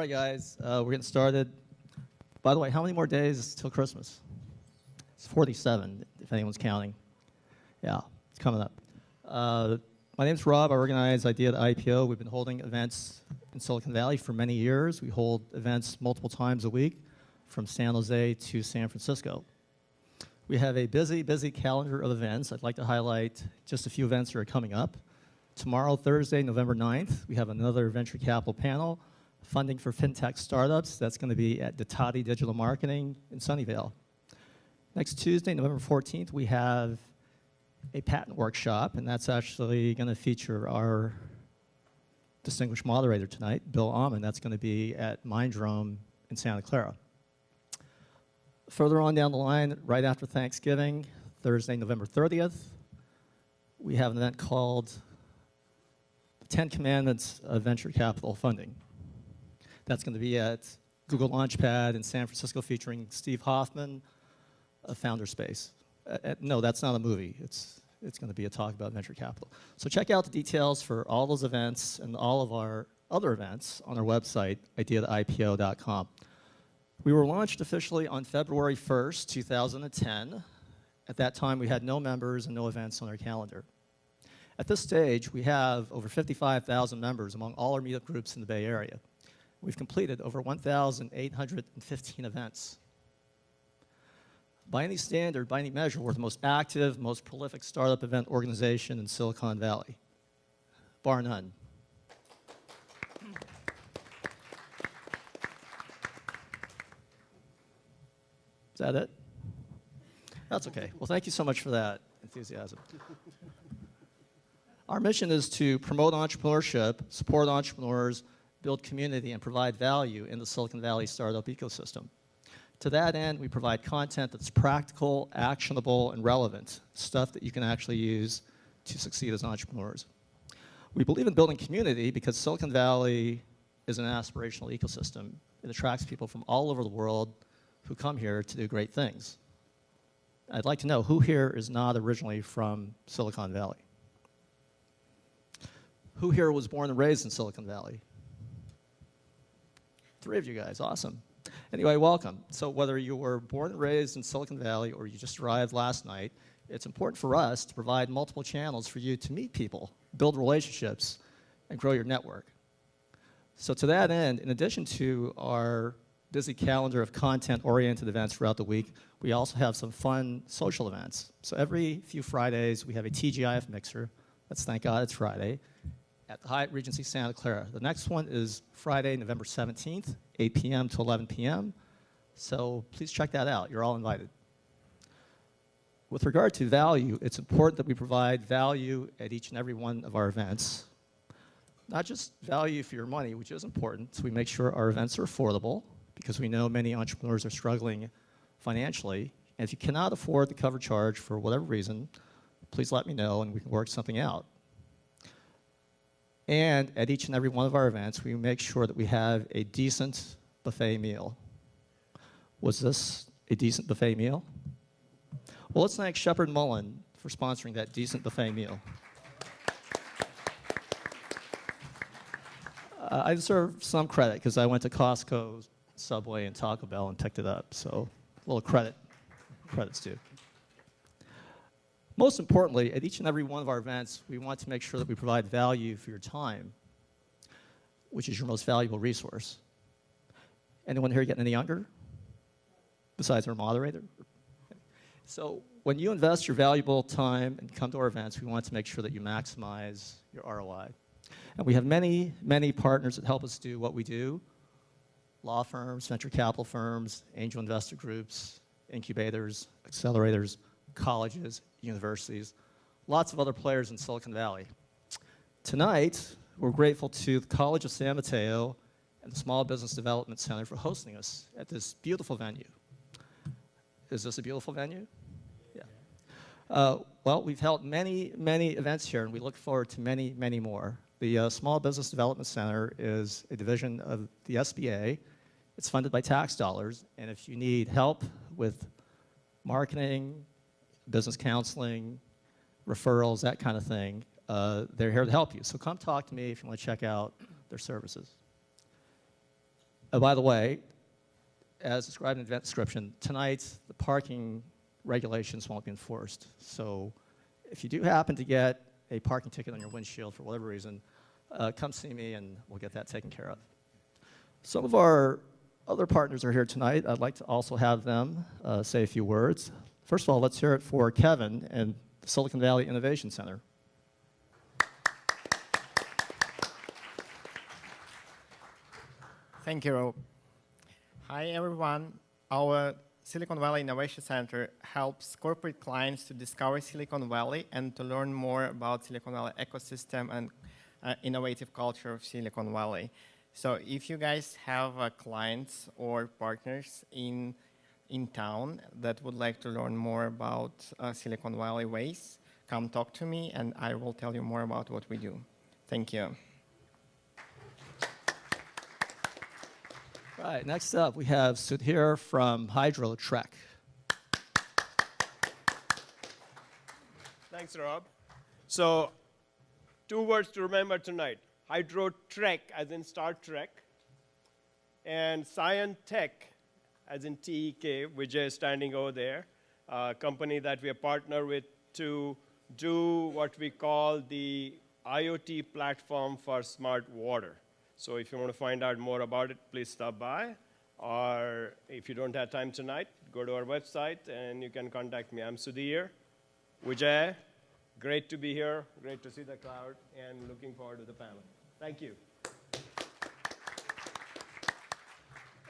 right, guys, we're getting started. By the way, how many more days till Christmas? It's 47, if anyone's counting. Yeah, it's coming up. My name's Rob. I organize Idea to IPO. We've been holding events in Silicon Valley for many years. We hold events multiple times a week from San Jose to San Francisco. We have a busy, busy calendar of events. I'd like to highlight just a few events that are coming up. Tomorrow, Thursday, November 9th, we have another venture capital panel, funding for fintech startups. That's going to be at Ditati Digital Marketing in Sunnyvale. Next Tuesday, November 14th, we have a patent workshop, and that's actually going to feature our distinguished moderator tonight, Bill Ahman. That's going to be at Mindrome in Santa Clara. Further on down the line, right after Thanksgiving, Thursday, November 30th, we have an event called the 10 Commandments of Venture Capital Funding. That's going to be at Google Launchpad in San Francisco featuring Steve Hoffman of Founderspace. No, that's not a movie. It's going to be a talk about venture capital. So check out the details for all those events and all of our other events on our website, ideatoipo.com. We were launched officially on February 1st, 2010. At that time, we had no members and no events on our calendar. At this stage, we have over 55,000 members among all our meetup groups in the Bay Area. We've completed over 1,815 events. By any standard, by any measure, we're the most active, most prolific startup event organization in Silicon Valley, bar none. Is that it? That's okay. Well, thank you so much for that enthusiasm. Our mission is to promote entrepreneurship, support entrepreneurs, build community, and provide value in the Silicon Valley startup ecosystem. To that end, we provide content that's practical, actionable, and relevant, stuff that you can actually use to succeed as entrepreneurs. We believe in building community because Silicon Valley is an aspirational ecosystem. It attracts people from all over the world who come here to do great things. I'd like to know who here is not originally from Silicon Valley? Who here was born and raised in Silicon Valley? 3 of you guys, awesome. Anyway, welcome. So whether you were born and raised in Silicon Valley or you just arrived last night, it's important for us to provide multiple channels for you to meet people, build relationships, and grow your network. So to that end, in addition to our busy calendar of content-oriented events throughout the week, we also have some fun social events. So every few Fridays, we have a TGIF mixer. Let's thank God it's Friday, at the Hyatt Regency Santa Clara. The next one is Friday, November 17th, 8 p.m. to 11 p.m. So please check that out. You're all invited. With regard to value, it's important that we provide value at each and every one of our events. Not just value for your money, which is important. So we make sure our events are affordable because we know many entrepreneurs are struggling financially. And if you cannot afford the cover charge for whatever reason, please let me know and we can work something out. And at each and every one of our events, we make sure that we have a decent buffet meal. Was this a decent buffet meal? Well, let's thank Shepard Mullen for sponsoring that decent buffet meal. I deserve some credit because I went to Costco, Subway, and Taco Bell and picked it up. So a little credit's due. Most importantly, at each and every one of our events, we want to make sure that we provide value for your time, which is your most valuable resource. Anyone here getting any younger? Besides our moderator? So when you invest your valuable time and come to our events, we want to make sure that you maximize your ROI. And we have many, many partners that help us do what we do. Law firms, venture capital firms, angel investor groups, incubators, accelerators, colleges, universities, lots of other players in Silicon Valley. Tonight, we're grateful to the College of San Mateo and the Small Business Development Center for hosting us at this beautiful venue. Is this a beautiful venue? Yeah. Well, we've held many, many events here, and we look forward to many, many more. The Small Business Development Center is a division of the SBA. It's funded by tax dollars, and if you need help with marketing, business counseling, referrals, that kind of thing, they're here to help you. So come talk to me if you want to check out their services. By the way, as described in the event description, tonight the parking regulations won't be enforced. So if you do happen to get a parking ticket on your windshield for whatever reason, come see me and we'll get that taken care of. Some of our other partners are here tonight. I'd like to also have them say a few words. First of all, let's hear it for Kevin and the Silicon Valley Innovation Center. Thank you, Rob. Hi, everyone. Our Silicon Valley Innovation Center helps corporate clients to discover Silicon Valley and to learn more about Silicon Valley ecosystem and innovative culture of Silicon Valley. So if you guys have clients or partners in town that would like to learn more about Silicon Valley ways, come talk to me and I will tell you more about what we do. Thank you. All right, next up we have Sudhir from HydroTrek. Thanks, Rob. So, 2 words to remember tonight. HydroTrek, as in Star Trek, and Scientech, as in TEK, which is standing over there, a company that we are partnered with to do what we call the IoT platform for smart water. So if you want to find out more about it, please stop by. Or if you don't have time tonight, go to our website and you can contact me. I'm Sudhir. Vijay, great to be here. Great to see the crowd and looking forward to the panel. Thank you.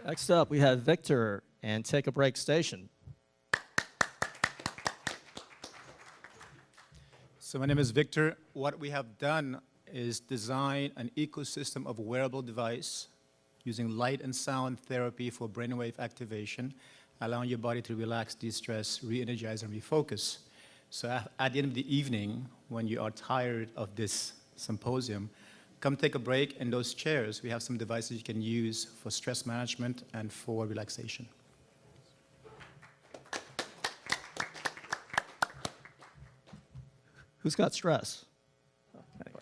Next up, we have Victor and Take a Break Station. So my name is Victor. What we have done is design an ecosystem of wearable device using light and sound therapy for brainwave activation, allowing your body to relax, de-stress, re-energize, and refocus. So at the end of the evening, when you are tired of this symposium, come take a break. In those chairs, we have some devices you can use for stress management and for relaxation. Who's got stress? Anyway.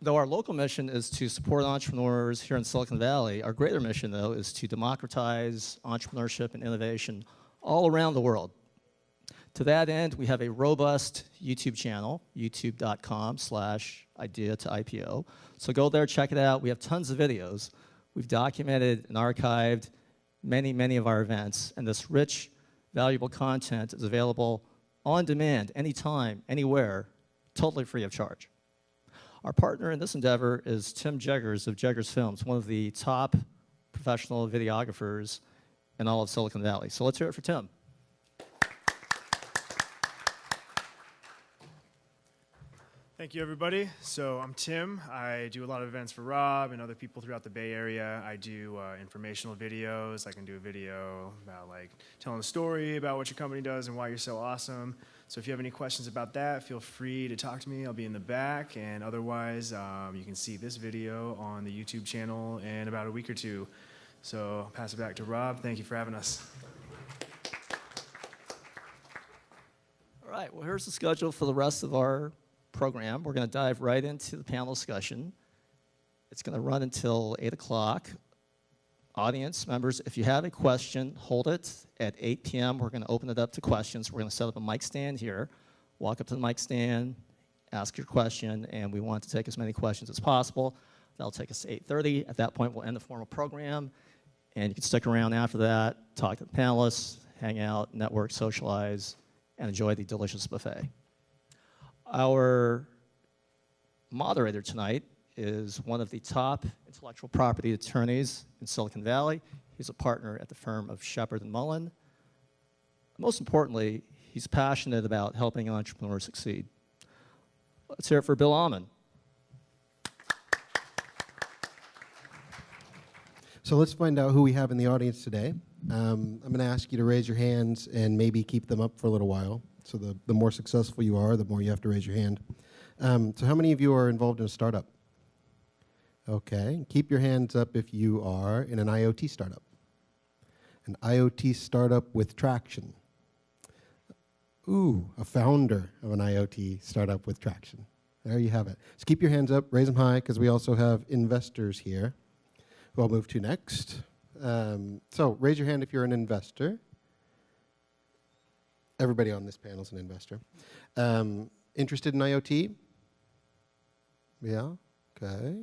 Though our local mission is to support entrepreneurs here in Silicon Valley, our greater mission, though, is to democratize entrepreneurship and innovation all around the world. To that end, we have a robust YouTube channel, youtube.com/idea-to-IPO. So go there, check it out. We have tons of videos. We've documented and archived many of our events, and this rich, valuable content is available on demand, anytime, anywhere, totally free of charge. Our partner in this endeavor is Tim Jeggers of Jeggers Films, one of the top professional videographers in all of Silicon Valley. So let's hear it for Tim. Thank you, everybody. So I'm Tim. I do a lot of events for Rob and other people throughout the Bay Area. I do informational videos. I can do a video about telling a story about what your company does and why you're so awesome. So if you have any questions about that, feel free to talk to me. I'll be in the back. And otherwise, you can see this video on the YouTube channel in about a week or two. So I'll pass it back to Rob. Thank you for having us. All right, well, here's the schedule for the rest of our program. We're going to dive right into the panel discussion. It's going to run until 8 o'clock. Audience members, if you have a question, hold it. At 8 p.m., we're going to open it up to questions. We're going to set up a mic stand here. Walk up to the mic stand, ask your question, and we want to take as many questions as possible. That'll take us to 8:30. At that point, we'll end the formal program, and you can stick around after that, talk to the panelists, hang out, network, socialize, and enjoy the delicious buffet. Our moderator tonight is one of the top intellectual property attorneys in Silicon Valley. He's a partner at the firm of Shepherd and Mullen. Most importantly, he's passionate about helping entrepreneurs succeed. Let's hear it for Bill Almond. So let's find out who we have in the audience today. I'm going to ask you to raise your hands and maybe keep them up for a little while. So the more successful you are, the more you have to raise your hand. So how many of you are involved in a startup? Okay, keep your hands up if you are in an IoT startup. An IoT startup with traction. Ooh, a founder of an IoT startup with traction. There you have it. So keep your hands up, raise them high, because we also have investors here. who I'll move to next. So raise your hand if you're an investor. Everybody on this panel is an investor. Interested in IoT? Yeah, okay.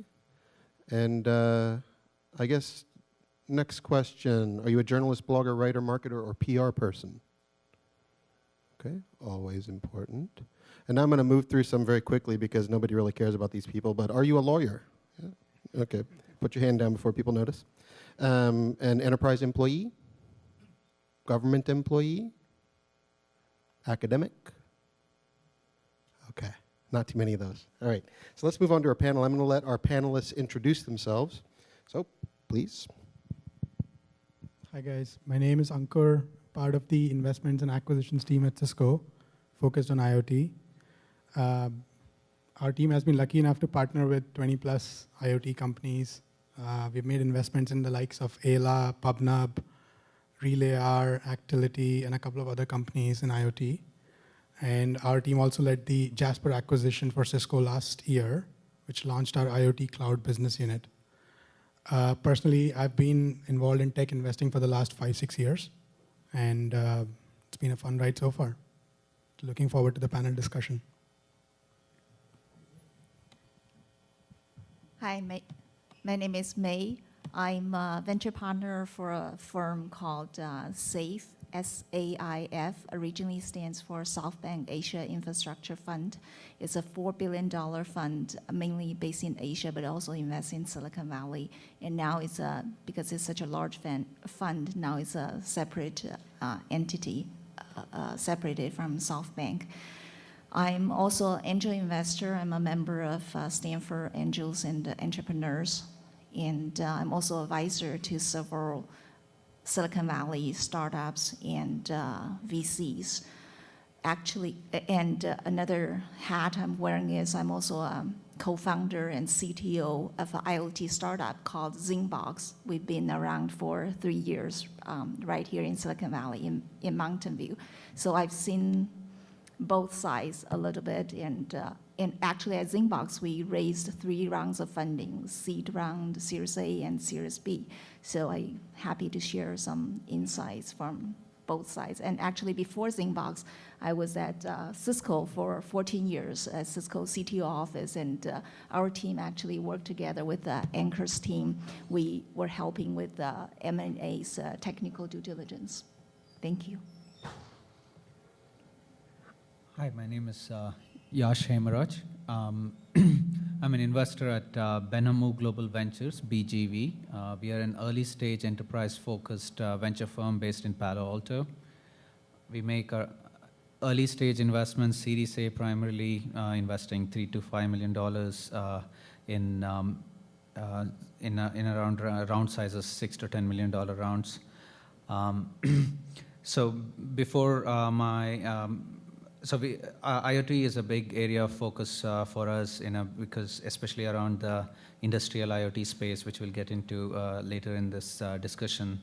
And I guess next question, are you a journalist, blogger, writer, marketer, or PR person? Okay, always important. And now I'm going to move through some very quickly because nobody really cares about these people, but are you a lawyer? Yeah. Okay, put your hand down before people notice. An enterprise employee? Government employee? Academic? Okay, not too many of those. All right, so let's move on to our panel. I'm going to let our panelists introduce themselves. So, please. Hi guys, my name is Ankur, part of the investments and acquisitions team at Cisco, focused on IoT. Our team has been lucky enough to partner with 20 plus IoT companies. We've made investments in the likes of Ayla, PubNub, RelayR, Actility, and a couple of other companies in IoT. And our team also led the Jasper acquisition for Cisco last year, which launched our IoT cloud business unit. Personally, I've been involved in tech investing for the last 5-6 years, and it's been a fun ride so far. Looking forward to the panel discussion. Hi, my name is May. I'm a venture partner for a firm called SAIF, SAIF, originally stands for SoftBank Asia Infrastructure Fund. It's a $4 billion fund, mainly based in Asia, but also invests in Silicon Valley. And now it's because it's such a large fund, now it's a separate entity, separated from SoftBank. I'm also an angel investor. I'm a member of Stanford Angels and Entrepreneurs. And I'm also advisor to several Silicon Valley startups and VCs. Actually, and another hat I'm wearing is I'm also a co-founder and CTO of an IoT startup called Zingbox. We've been around for 3 years right here in Silicon Valley in Mountain View. So I've seen both sides a little bit, and actually at Zingbox we raised 3 rounds of funding: seed round, Series A, and Series B. So I'm happy to share some insights from both sides. And actually before Zingbox, I was at Cisco for 14 years at Cisco CTO office, and our team actually worked together with the Anchor's team. We were helping with M&A's technical due diligence. Thank you. Hi, my name is Yash Hemaraj. I'm an investor at Benamu Global Ventures, BGV. We are an early stage enterprise focused venture firm based in Palo Alto. We make our early stage investments, Series A primarily, investing $3 to $5 million in around round sizes, $6 to $10 million rounds. So before IoT is a big area of focus for us, because especially around the industrial IoT space, which we'll get into later in this discussion.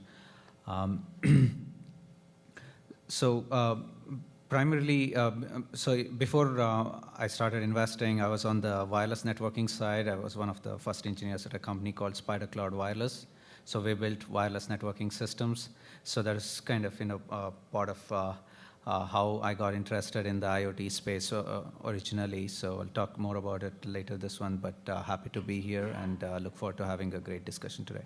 Primarily, so before I started investing, I was on the wireless networking side. I was one of the first engineers at a company called Spider Cloud Wireless. So we built wireless networking systems. So that is kind of part of how I got interested in the IoT space originally. So I'll talk more about it later this one, but happy to be here and look forward to having a great discussion today.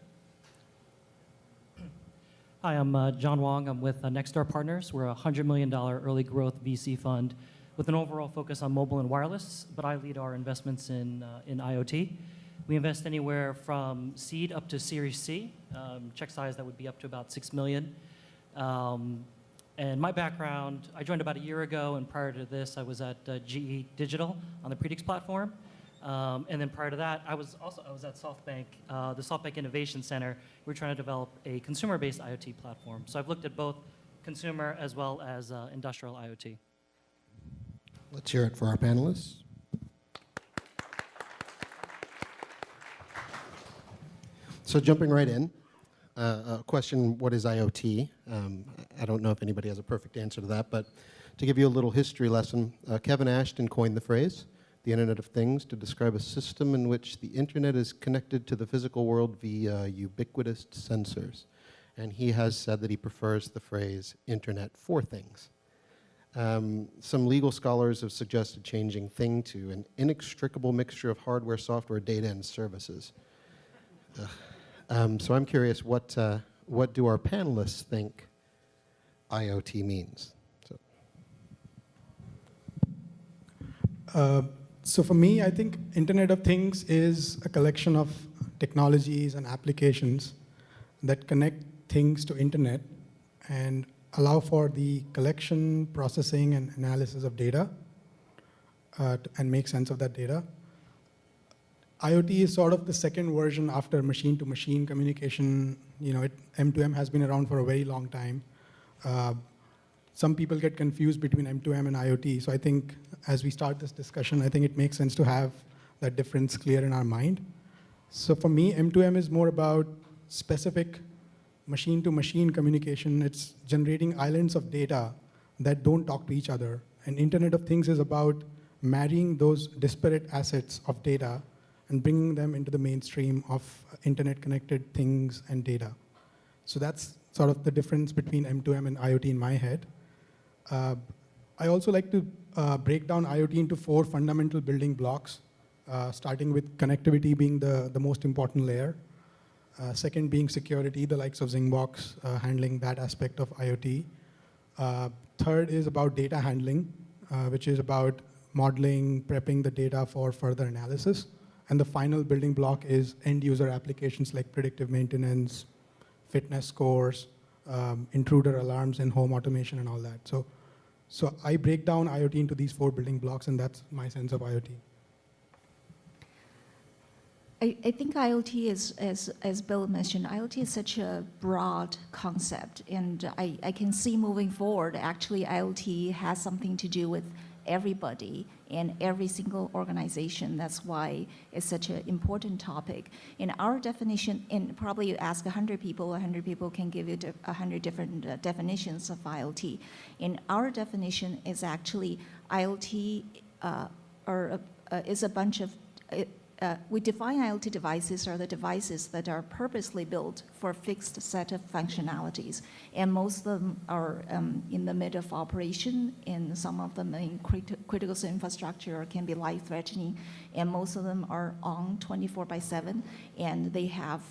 Hi, I'm John Wong. I'm with Nexstar Partners. We're a $100 million early growth VC fund with an overall focus on mobile and wireless, but I lead our investments in IoT. We invest anywhere from seed up to Series C. Check size, that would be up to about 6 million. And my background, I joined about a year ago, and prior to this, I was at GE Digital on the Predix platform. And then prior to that, I was at SoftBank, the SoftBank Innovation Center. We're trying to develop a consumer-based IoT platform. So I've looked at both consumer as well as industrial IoT. Let's hear it for our panelists. So jumping right in, a question, what is IoT? I don't know if anybody has a perfect answer to that, but to give you a little history lesson, Kevin Ashton coined the phrase. the Internet of Things, to describe a system in which the Internet is connected to the physical world via ubiquitous sensors. And he has said that he prefers the phrase Internet for Things. Some legal scholars have suggested changing thing to an inextricable mixture of hardware, software, data, and services. So I'm curious, what do our panelists think IoT means? So for me, I think Internet of Things is a collection of technologies and applications that connect things to Internet and allow for the collection, processing, and analysis of data and make sense of that data. IoT is sort of the second version after machine-to-machine communication. M2M has been around for a very long time. Some people get confused between M2M and IoT. So I think as we start this discussion, I think it makes sense to have that difference clear in our mind. So for me, M2M is more about specific machine-to-machine communication. It's generating islands of data that don't talk to each other. And Internet of Things is about marrying those disparate assets of data and bringing them into the mainstream of internet-connected things and data. So that's sort of the difference between M2M and IoT in my head. I also like to break down IoT into 4 fundamental building blocks, starting with connectivity being the most important layer. Second being security, the likes of Zingbox handling that aspect of IoT. Third is about data handling, which is about modeling, prepping the data for further analysis. And the final building block is end user applications like predictive maintenance, fitness scores, intruder alarms, and home automation and all that. So I break down IoT into these 4 building blocks, and that's my sense of IoT. I think IoT is, as Bill mentioned, IoT is such a broad concept, and I can see moving forward, actually IoT has something to do with everybody and every single organization. That's why it's such an important topic. In our definition, and probably you ask 100 people, 100 people can give you 100 different definitions of IoT. In our definition is actually IoT is a bunch of, we define IoT devices are the devices that are purposely built for a fixed set of functionalities. And most of them are in the mid of operation, and some of them in critical infrastructure or can be life-threatening. And most of them are on 24/7, and they have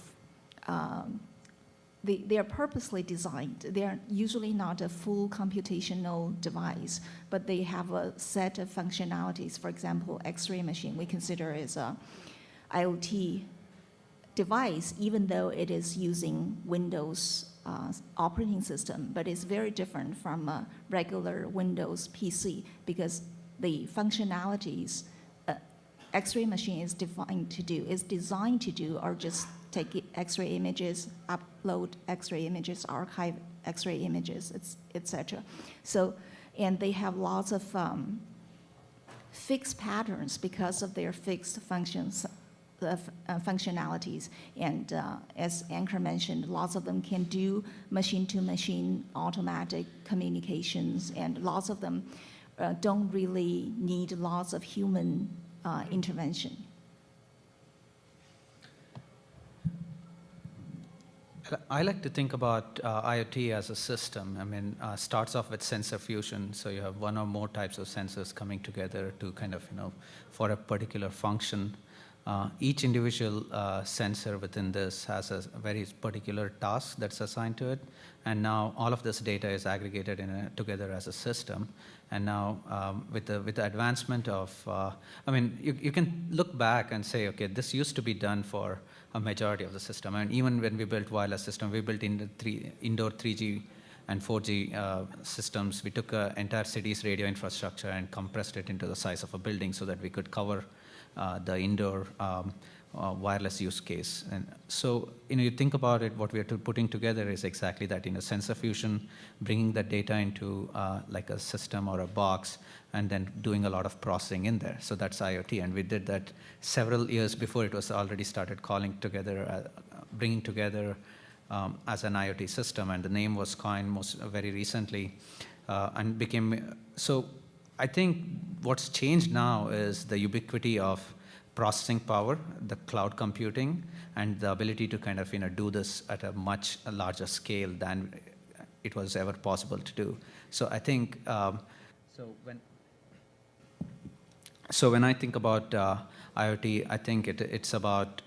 they are purposely designed. They are usually not a full computational device, but they have a set of functionalities. For example, X-ray machine we consider as a IoT device, even though it is using Windows operating system, but it's very different from a regular Windows PC because the functionalities X-ray machine is designed to do are just take X-ray images, upload X-ray images, archive X-ray images, etc. So, and they have lots of fixed patterns because of their fixed functions, functionalities. And as Anchor mentioned, lots of them can do machine-to-machine automatic communications, and lots of them don't really need lots of human intervention. I like to think about IoT as a system. I mean, starts off with sensor fusion. So you have one or more types of sensors coming together to kind of, for a particular function. Each individual sensor within this has a very particular task that's assigned to it. And now all of this data is aggregated together as a system. And now with the advancement of, you can look back and say, okay, this used to be done for a majority of the system. And even when we built wireless system, we built indoor 3G and 4G systems. We took an entire city's radio infrastructure and compressed it into the size of a building so that we could cover the indoor wireless use case. And so, you think about it, what we are putting together is exactly that, sensor fusion, bringing that data into like a system or a box, and then doing a lot of processing in there. So that's IoT, and we did that several years before it was already started calling together, bringing together as an IoT system, and the name was coined very recently, and became, so I think what's changed now is the ubiquity of processing power, the cloud computing, and the ability to kind of do this at a much larger scale than it was ever possible to do. So I think when I think about IoT, I think it's about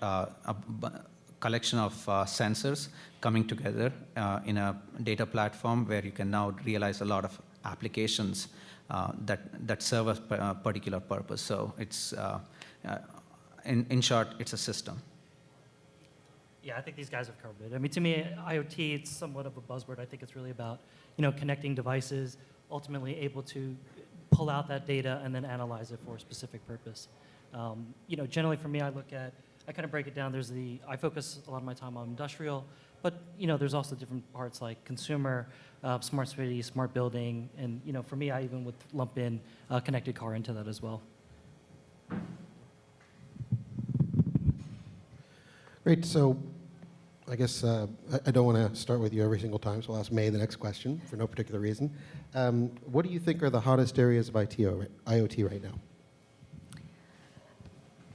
collection of sensors coming together in a data platform where you can now realize a lot of applications that serve a particular purpose. So it's, in short, it's a system. Yeah, I think these guys have covered it. I mean, to me, IoT, it's somewhat of a buzzword. I think it's really about, connecting devices, ultimately able to pull out that data and then analyze it for a specific purpose. Generally for me, I kind of break it down. I focus a lot of my time on industrial, but there's also different parts like consumer, smart city, smart building, and for me, I even would lump in connected car into that as well. Great. So I guess I don't want to start with you every single time, so I'll ask May the next question for no particular reason. What do you think are the hottest areas of IoT right now?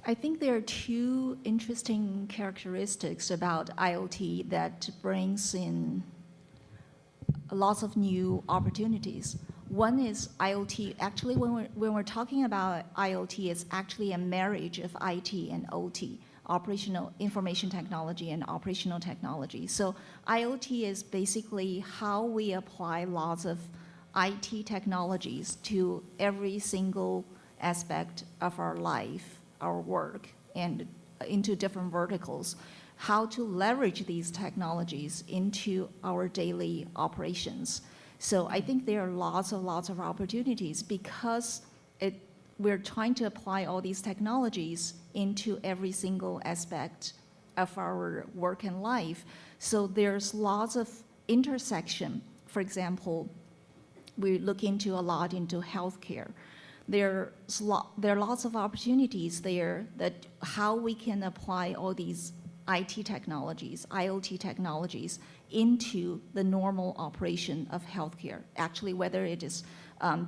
I think there are two interesting characteristics about IoT that brings in lots of new opportunities. One is IoT. Actually, when we're talking about IoT, it's actually a marriage of IT and OT, operational information technology and operational technology. So IoT is basically how we apply lots of IT technologies to every single aspect of our life, our work, and into different verticals, how to leverage these technologies into our daily operations. So I think there are lots of opportunities because we're trying to apply all these technologies into every single aspect of our work and life. So there's lots of intersection. For example, we look into a lot into healthcare. There are lots of opportunities there that how we can apply all these IT technologies, IoT technologies into the normal operation of healthcare. Actually, whether it is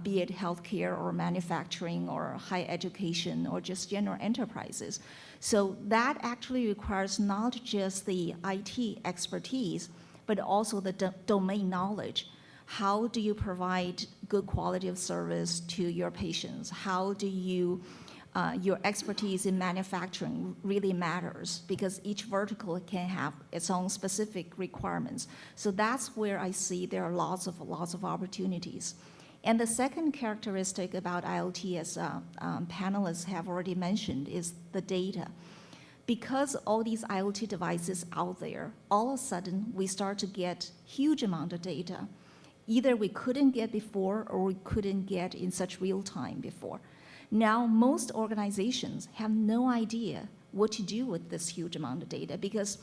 be it healthcare or manufacturing or higher education or just general enterprises. So that actually requires not just the IT expertise, but also the domain knowledge. How do you provide good quality of service to your patients? How do you, your expertise in manufacturing really matters because each vertical can have its own specific requirements. So that's where I see there are lots of opportunities. And the second characteristic about IoT, as panelists have already mentioned, is the data. Because all these IoT devices out there, all of a sudden we start to get huge amount of data. Either we couldn't get before or we couldn't get in such real time before. Now, most organizations have no idea what to do with this huge amount of data because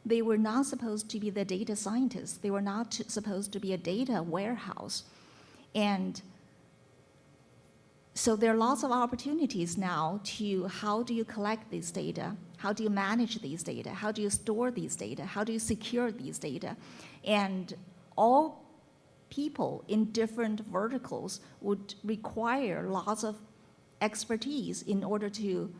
they were not supposed to be the data scientists. They were not supposed to be a data warehouse. And so there are lots of opportunities now to how do you collect this data? How do you manage these data? How do you store these data? How do you secure these data? And all people in different verticals would require lots of expertise in order to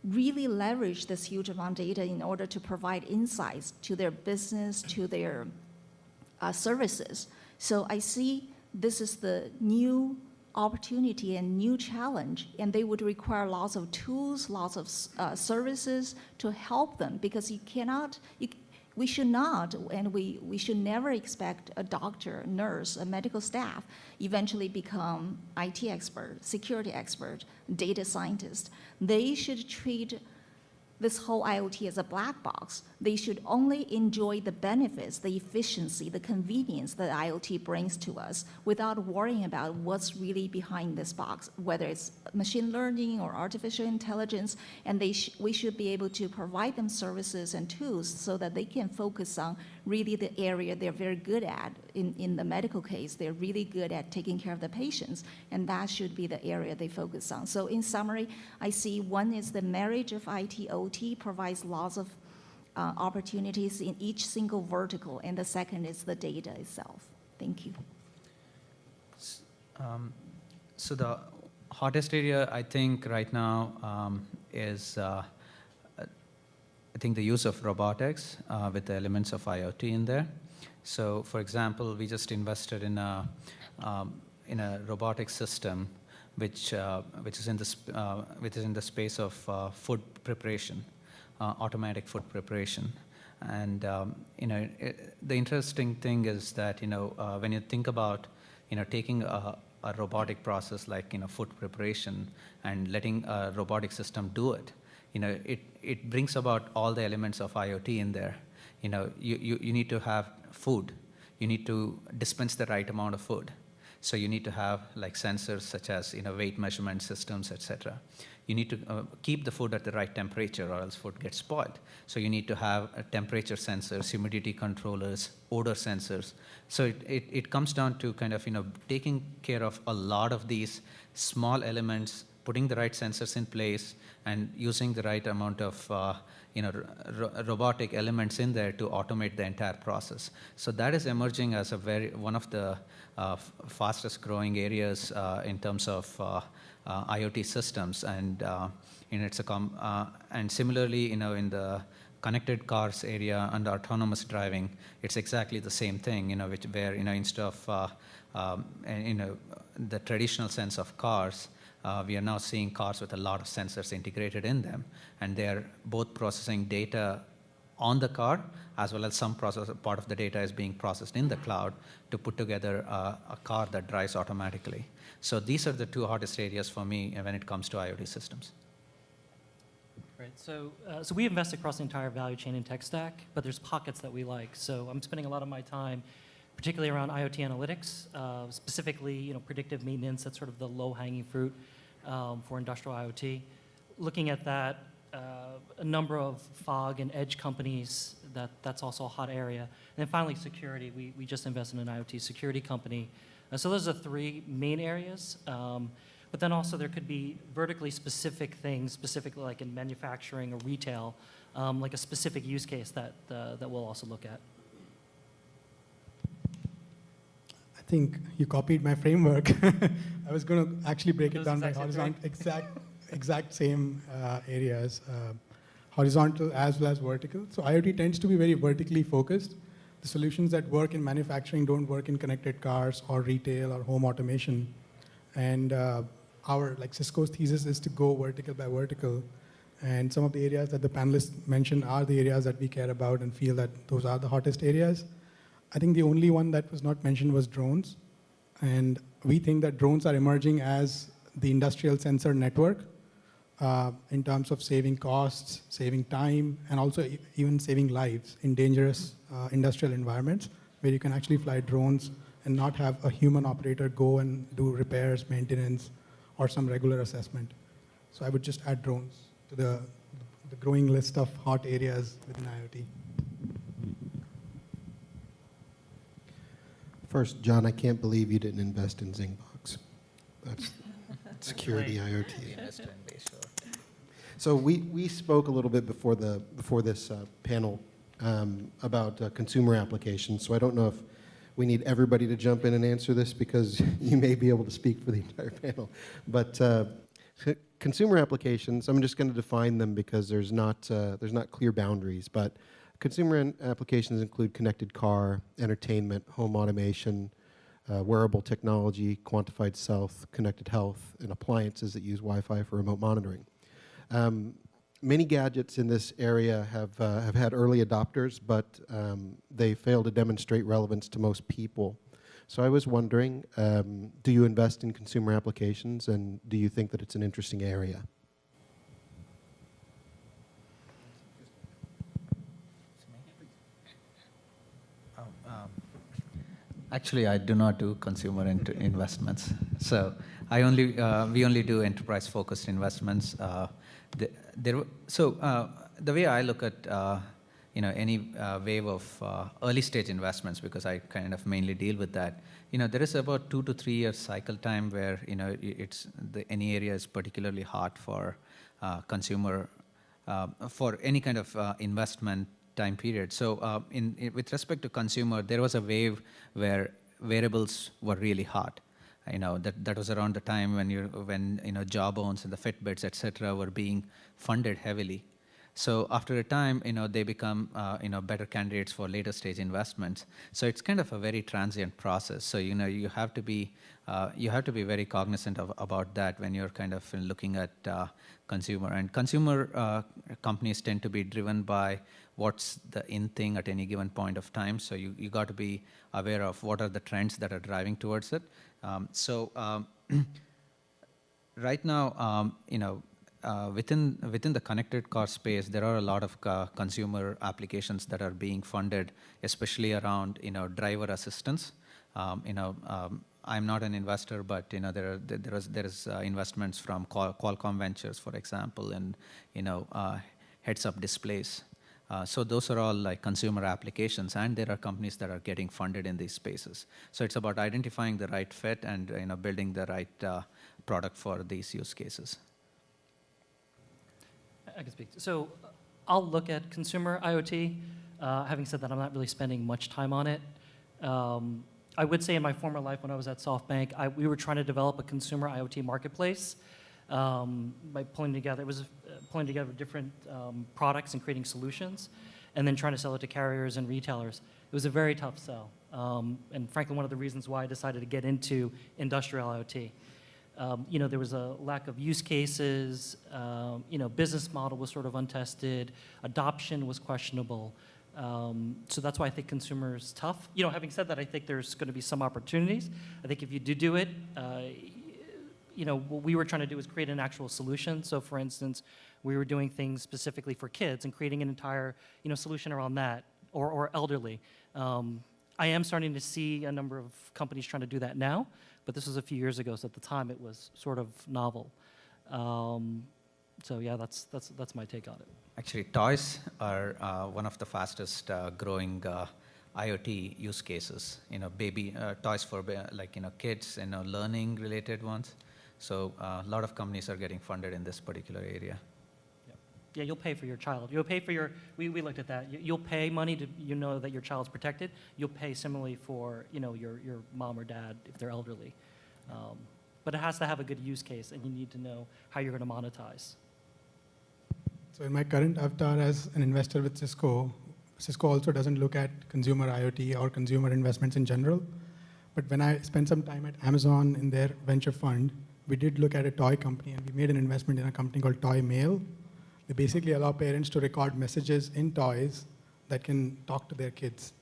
really leverage this huge amount of data in order to provide insights to their business, to their services. So I see this is the new opportunity and new challenge, and they would require lots of tools, lots of services to help them because we should not, and we should never expect a doctor, nurse, a medical staff eventually become IT expert, security expert, data scientist. They should treat this whole IoT as a black box. They should only enjoy the benefits, the efficiency, the convenience that IoT brings to us without worrying about what's really behind this box, whether it's machine learning or artificial intelligence, and we should be able to provide them services and tools so that they can focus on really the area they're very good at. In the medical case, they're really good at taking care of the patients, and that should be the area they focus on. So in summary, I see one is the marriage of IT, OT provides lots of opportunities in each single vertical, and the second is the data itself. Thank you. So the hottest area, I think, right now is I think the use of robotics with the elements of IoT in there. So, for example, we just invested in a robotic system which is in the space of food preparation, automatic food preparation. And the interesting thing is that when you think about taking a robotic process like food preparation and letting a robotic system do it, it brings about all the elements of IoT in there. You need to have food. You need to dispense the right amount of food. So you need to have like sensors such as weight measurement systems, etc. You need to keep the food at the right temperature or else food gets spoiled. So you need to have temperature sensors, humidity controllers, odor sensors. So it comes down to kind of taking care of a lot of these small elements, putting the right sensors in place, and using the right amount of robotic elements in there to automate the entire process. So that is emerging as one of the fastest growing areas in terms of IoT systems, and and similarly, in the connected cars area and autonomous driving, it's exactly the same thing. Where instead of the traditional sense of cars, we are now seeing cars with a lot of sensors integrated in them, and they are both processing data on the car, as well as some part of the data is being processed in the cloud to put together a car that drives automatically. So these are the two hottest areas for me when it comes to IoT systems. Right. So we invest across the entire value chain and tech stack, but there's pockets that we like. So I'm spending a lot of my time, particularly around IoT analytics, specifically, predictive maintenance. That's sort of the low-hanging fruit for industrial IoT. Looking at that, a number of fog and edge companies, that's also a hot area. And then finally, security. We just invested in an IoT security company. So those are three main areas. But then also there could be vertically specific things, specifically like in manufacturing or retail, like a specific use case that we'll also look at. I think you copied my framework. I was going to actually break it down by exact same horizontal, exact same areas, horizontal as well as vertical. So IoT tends to be very vertically focused. The solutions that work in manufacturing don't work in connected cars or retail or home automation. And Cisco's thesis is to go vertical by vertical. And some of the areas that the panelists mentioned are the areas that we care about and feel that those are the hottest areas. I think the only one that was not mentioned was drones. And we think that drones are emerging as the industrial sensor network in terms of saving costs, saving time, and also even saving lives in dangerous industrial environments where you can actually fly drones and not have a human operator go and do repairs, maintenance, or some regular assessment. So I would just add drones to the growing list of hot areas within IoT. First, John, I can't believe you didn't invest in Zingbox. That's security IoT. So we spoke a little bit before this panel about consumer applications. So I don't know if we need everybody to jump in and answer this because you may be able to speak for the entire panel. But consumer applications, I'm just going to define them because there's not clear boundaries. But consumer applications include connected car, entertainment, home automation, wearable technology, quantified self, connected health, and appliances that use Wi-Fi for remote monitoring. Many gadgets in this area have had early adopters, but they fail to demonstrate relevance to most people. So I was wondering, do you invest in consumer applications, and do you think that it's an interesting area? Actually, I do not do consumer investments. So we only do enterprise-focused investments. The way I look at any wave of early-stage investments, because I kind of mainly deal with that, there is about 2 to 3 years cycle time where any area is particularly hot for consumer for any kind of investment time period. So with respect to consumer, there was a wave where wearables were really hot. That was around the time when Jawbones and the Fitbits, et cetera, were being funded heavily. So after a time, they become better candidates for later stage investments. So it's kind of a very transient process. So you have to be very cognizant about that when you're kind of looking at consumer. And consumer companies tend to be driven by what's the in thing at any given point of time. So you got to be aware of what are the trends that are driving towards it. Right now, within the connected car space, there are a lot of consumer applications that are being funded, especially around driver assistance. I'm not an investor, but there is investments from Qualcomm Ventures, for example, and heads-up displays. So those are all like consumer applications, and there are companies that are getting funded in these spaces. So it's about identifying the right fit and building the right product for these use cases. I can speak. So I'll look at consumer IoT. Having said that, I'm not really spending much time on it. I would say in my former life when I was at SoftBank, we were trying to develop a consumer IoT marketplace by pulling together different products and creating solutions, and then trying to sell it to carriers and retailers. It was a very tough sell, and frankly, one of the reasons why I decided to get into industrial IoT. There was a lack of use cases, business model was sort of untested, adoption was questionable. So that's why I think consumer is tough. Having said that, I think there's going to be some opportunities. I think if you do it, what we were trying to do was create an actual solution. So for instance, we were doing things specifically for kids and creating an entire, solution around that, or elderly. I am starting to see a number of companies trying to do that now, but this was a few years ago, so at the time it was sort of novel. So yeah, that's my take on it. Actually, toys are one of the fastest growing IoT use cases. Baby toys for kids, learning related ones. So a lot of companies are getting funded in this particular area. Yeah, you'll pay for your child. You'll pay for we looked at that. You'll pay money to that your child's protected. You'll pay similarly for your mom or dad if they're elderly. But it has to have a good use case, and you need to know how you're going to monetize. So in my current avatar as an investor with Cisco also doesn't look at consumer IoT or consumer investments in general. But when I spent some time at Amazon in their venture fund, we did look at a toy company, and we made an investment in a company called Toy Mail. They basically allow parents to record messages in toys that can talk to their kids.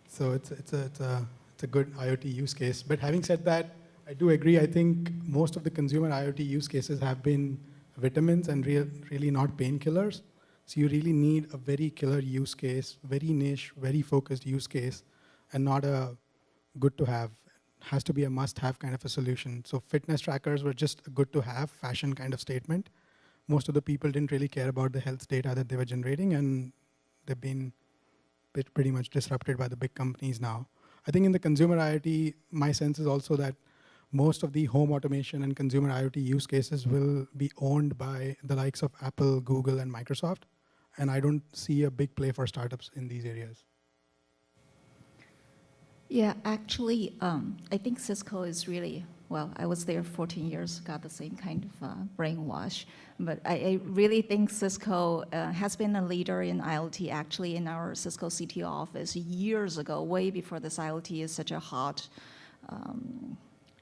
So it's a good IoT use case. But having said that, I do agree. I think most of the consumer IoT use cases have been vitamins and really not painkillers. So you really need a very killer use case, very niche, very focused use case, and not a good to have. It has to be a must-have kind of a solution. So fitness trackers were just a good to have fashion kind of statement. Most of the people didn't really care about the health data that they were generating, and they've been pretty much disrupted by the big companies now. I think in the consumer IoT, my sense is also that most of the home automation and consumer IoT use cases will be owned by the likes of Apple, Google, and Microsoft. And I don't see a big play for startups in these areas. Yeah, actually, I think Cisco is really, well, I was there 14 years, got the same kind of brainwash. But I really think Cisco has been a leader in IoT. Actually, in our Cisco CTO office years ago, way before this IoT is such a hot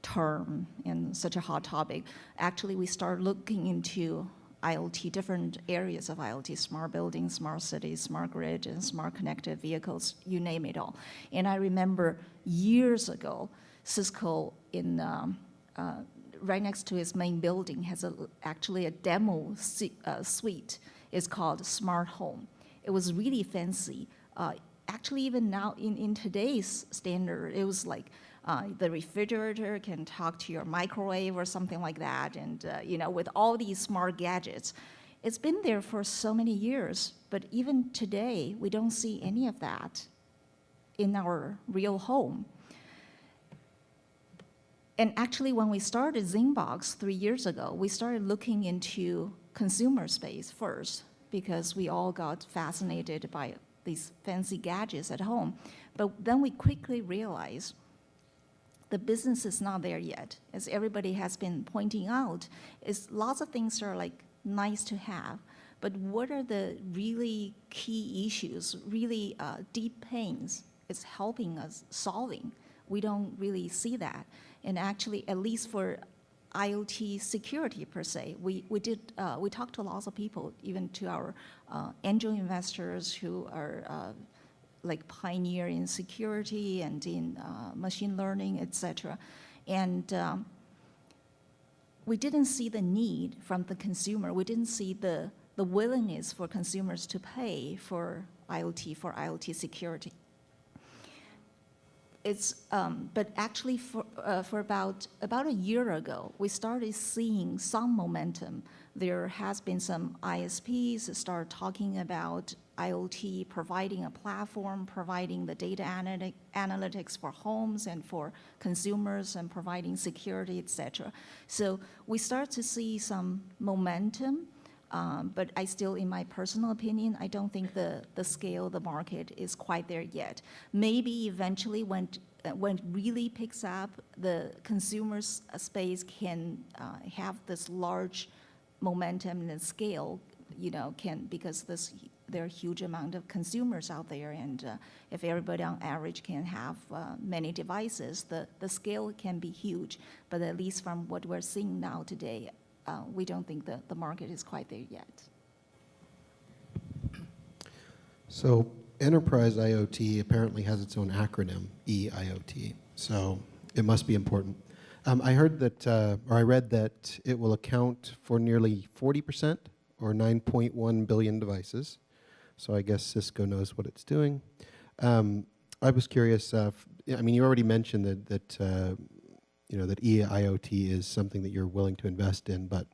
term and such a hot topic. Actually, we started looking into IoT, different areas of IoT, smart buildings, smart cities, smart grid, and smart connected vehicles, you name it all. And I remember years ago, Cisco right next to its main building has actually a demo suite. It's called Smart Home. It was really fancy. Actually, even now in today's standard, it was like the refrigerator can talk to your microwave or something like that, and with all these smart gadgets. It's been there for so many years, but even today, we don't see any of that in our real home. And actually, when we started Zingbox 3 years ago, we started looking into consumer space first, because we all got fascinated by these fancy gadgets at home. But then we quickly realized the business is not there yet. As everybody has been pointing out, is lots of things are like nice to have, but what are the really key issues, really deep pains it's helping us solving? We don't really see that. And actually, at least for IoT security per se, we talked to lots of people, even to our angel investors who are like pioneer in security and in machine learning, et cetera. And we didn't see the need from the consumer. We didn't see the willingness for consumers to pay for IoT security. But actually for about a year ago, we started seeing some momentum. There has been some ISPs that start talking about IoT, providing a platform, providing the data analytics for homes and for consumers, and providing security, et cetera. So we start to see some momentum, but I still, in my personal opinion, I don't think the scale of the market is quite there yet. Maybe eventually when it really picks up, the consumers space can have this large momentum and scale, because there are huge amount of consumers out there, and if everybody on average can have many devices, the scale can be huge. But at least from what we're seeing now today, we don't think the market is quite there yet. So enterprise IoT apparently has its own acronym, EIoT. So it must be important. I heard that, or I read that it will account for nearly 40%, or 9.1 billion devices. So I guess Cisco knows what it's doing. I was curious. You already mentioned that that EIoT is something that you're willing to invest in. But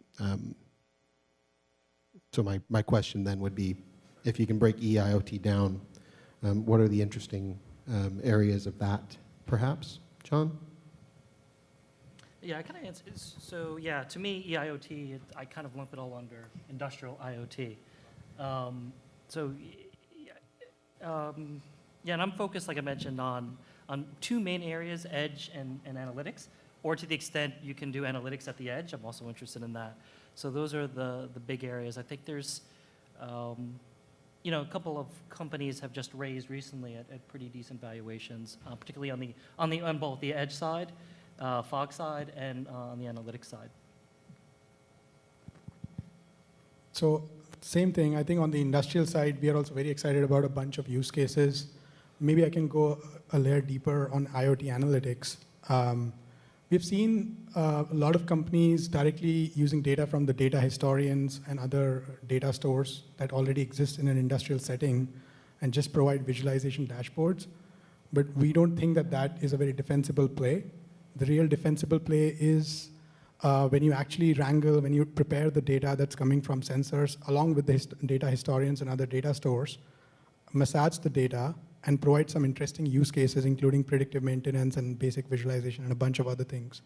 so my question then would be, if you can break EIoT down, what are the interesting areas of that, perhaps, John? Yeah, I kind of answer. So yeah, to me, EIoT, I kind of lump it all under industrial IoT. And I'm focused, like I mentioned, on two main areas, edge and analytics, or to the extent you can do analytics at the edge, I'm also interested in that. So those are the big areas. I think there's, a couple of companies have just raised recently at pretty decent valuations, particularly on both the edge side, fog side, and on the analytics side. So same thing. I think on the industrial side, we are also very excited about a bunch of use cases. Maybe I can go a layer deeper on IoT analytics. We've seen a lot of companies directly using data from the data historians and other data stores that already exist in an industrial setting and just provide visualization dashboards. But we don't think that is a very defensible play. The real defensible play is when you actually when you prepare the data that's coming from sensors, along with the data historians and other data stores, massage the data, and provide some interesting use cases, including predictive maintenance and basic visualization and a bunch of other things.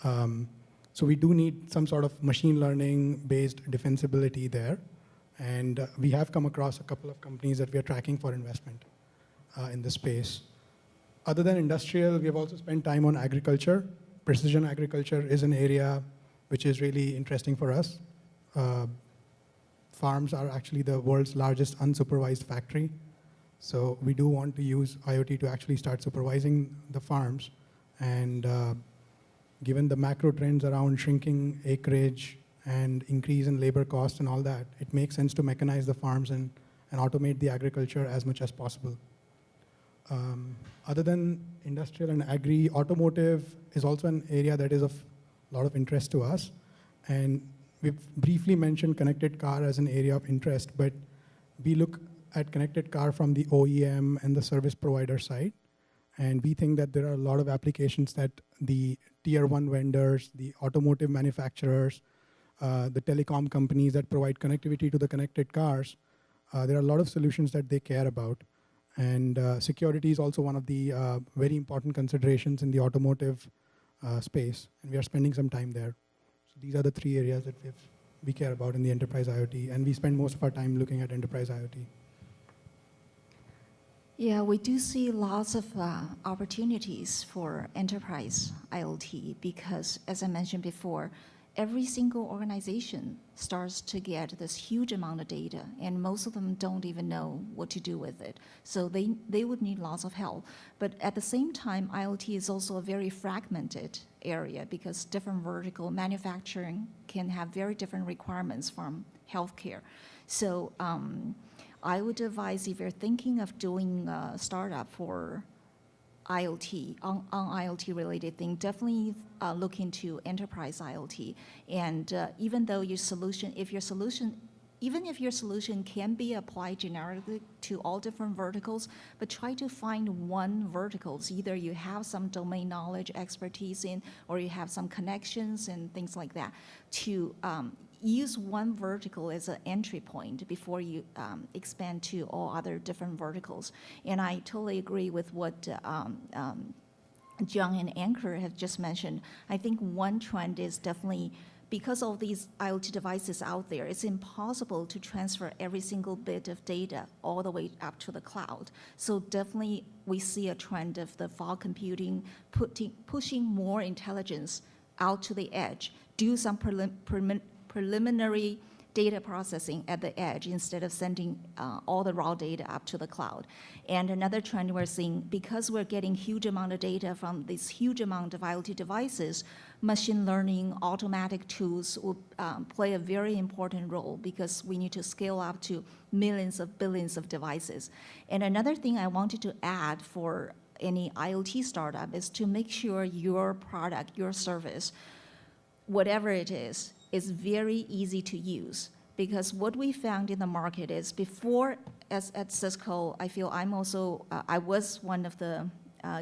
So we do need some sort of machine learning-based defensibility there. And we have come across a couple of companies that we are tracking for investment in this space. Other than industrial, we have also spent time on agriculture. Precision agriculture is an area which is really interesting for us. Farms are actually the world's largest unsupervised factory. So we do want to use IoT to actually start supervising the farms. And given the macro trends around shrinking acreage and increase in labor costs and all that, it makes sense to mechanize the farms and automate the agriculture as much as possible. Other than industrial and agri, automotive is also an area that is of a lot of interest to us. And we've briefly mentioned connected car as an area of interest, but we look at connected car from the OEM and the service provider side. And we think that there are a lot of applications that the tier one vendors, the automotive manufacturers, the telecom companies that provide connectivity to the connected cars, there are a lot of solutions that they care about. And security is also one of the very important considerations in the automotive space, and we are spending some time there. So these are the three areas that we care about in the enterprise IoT, and we spend most of our time looking at enterprise IoT. Yeah, we do see lots of opportunities for enterprise IoT because, as I mentioned before, every single organization starts to get this huge amount of data, and most of them don't even know what to do with it. So they would need lots of help. But at the same time, IoT is also a very fragmented area because different vertical manufacturing can have very different requirements from healthcare. So I would advise if you're thinking of doing a startup for IoT, on IoT related thing, definitely look into enterprise IoT. And even though your solution, even if your solution can be applied generically to all different verticals, but try to find one verticals. Either you have some domain knowledge, expertise in, or you have some connections and things like that to use one vertical as an entry point before you expand to all other different verticals. And I totally agree with what John and Anchor have just mentioned. I think one trend is definitely because of these IoT devices out there, it's impossible to transfer every single bit of data all the way up to the cloud. So definitely we see a trend of the fog computing, pushing more intelligence out to the edge, do some preliminary data processing at the edge instead of sending all the raw data up to the cloud. And another trend we're seeing, because we're getting huge amount of data from this huge amount of IoT devices, machine learning, automatic tools will play a very important role because we need to scale up to millions of billions of devices. And another thing I wanted to add for any IoT startup is to make sure your product, your service, whatever it is very easy to use. Because what we found in the market is before, as at Cisco, I feel I'm also, I was one of the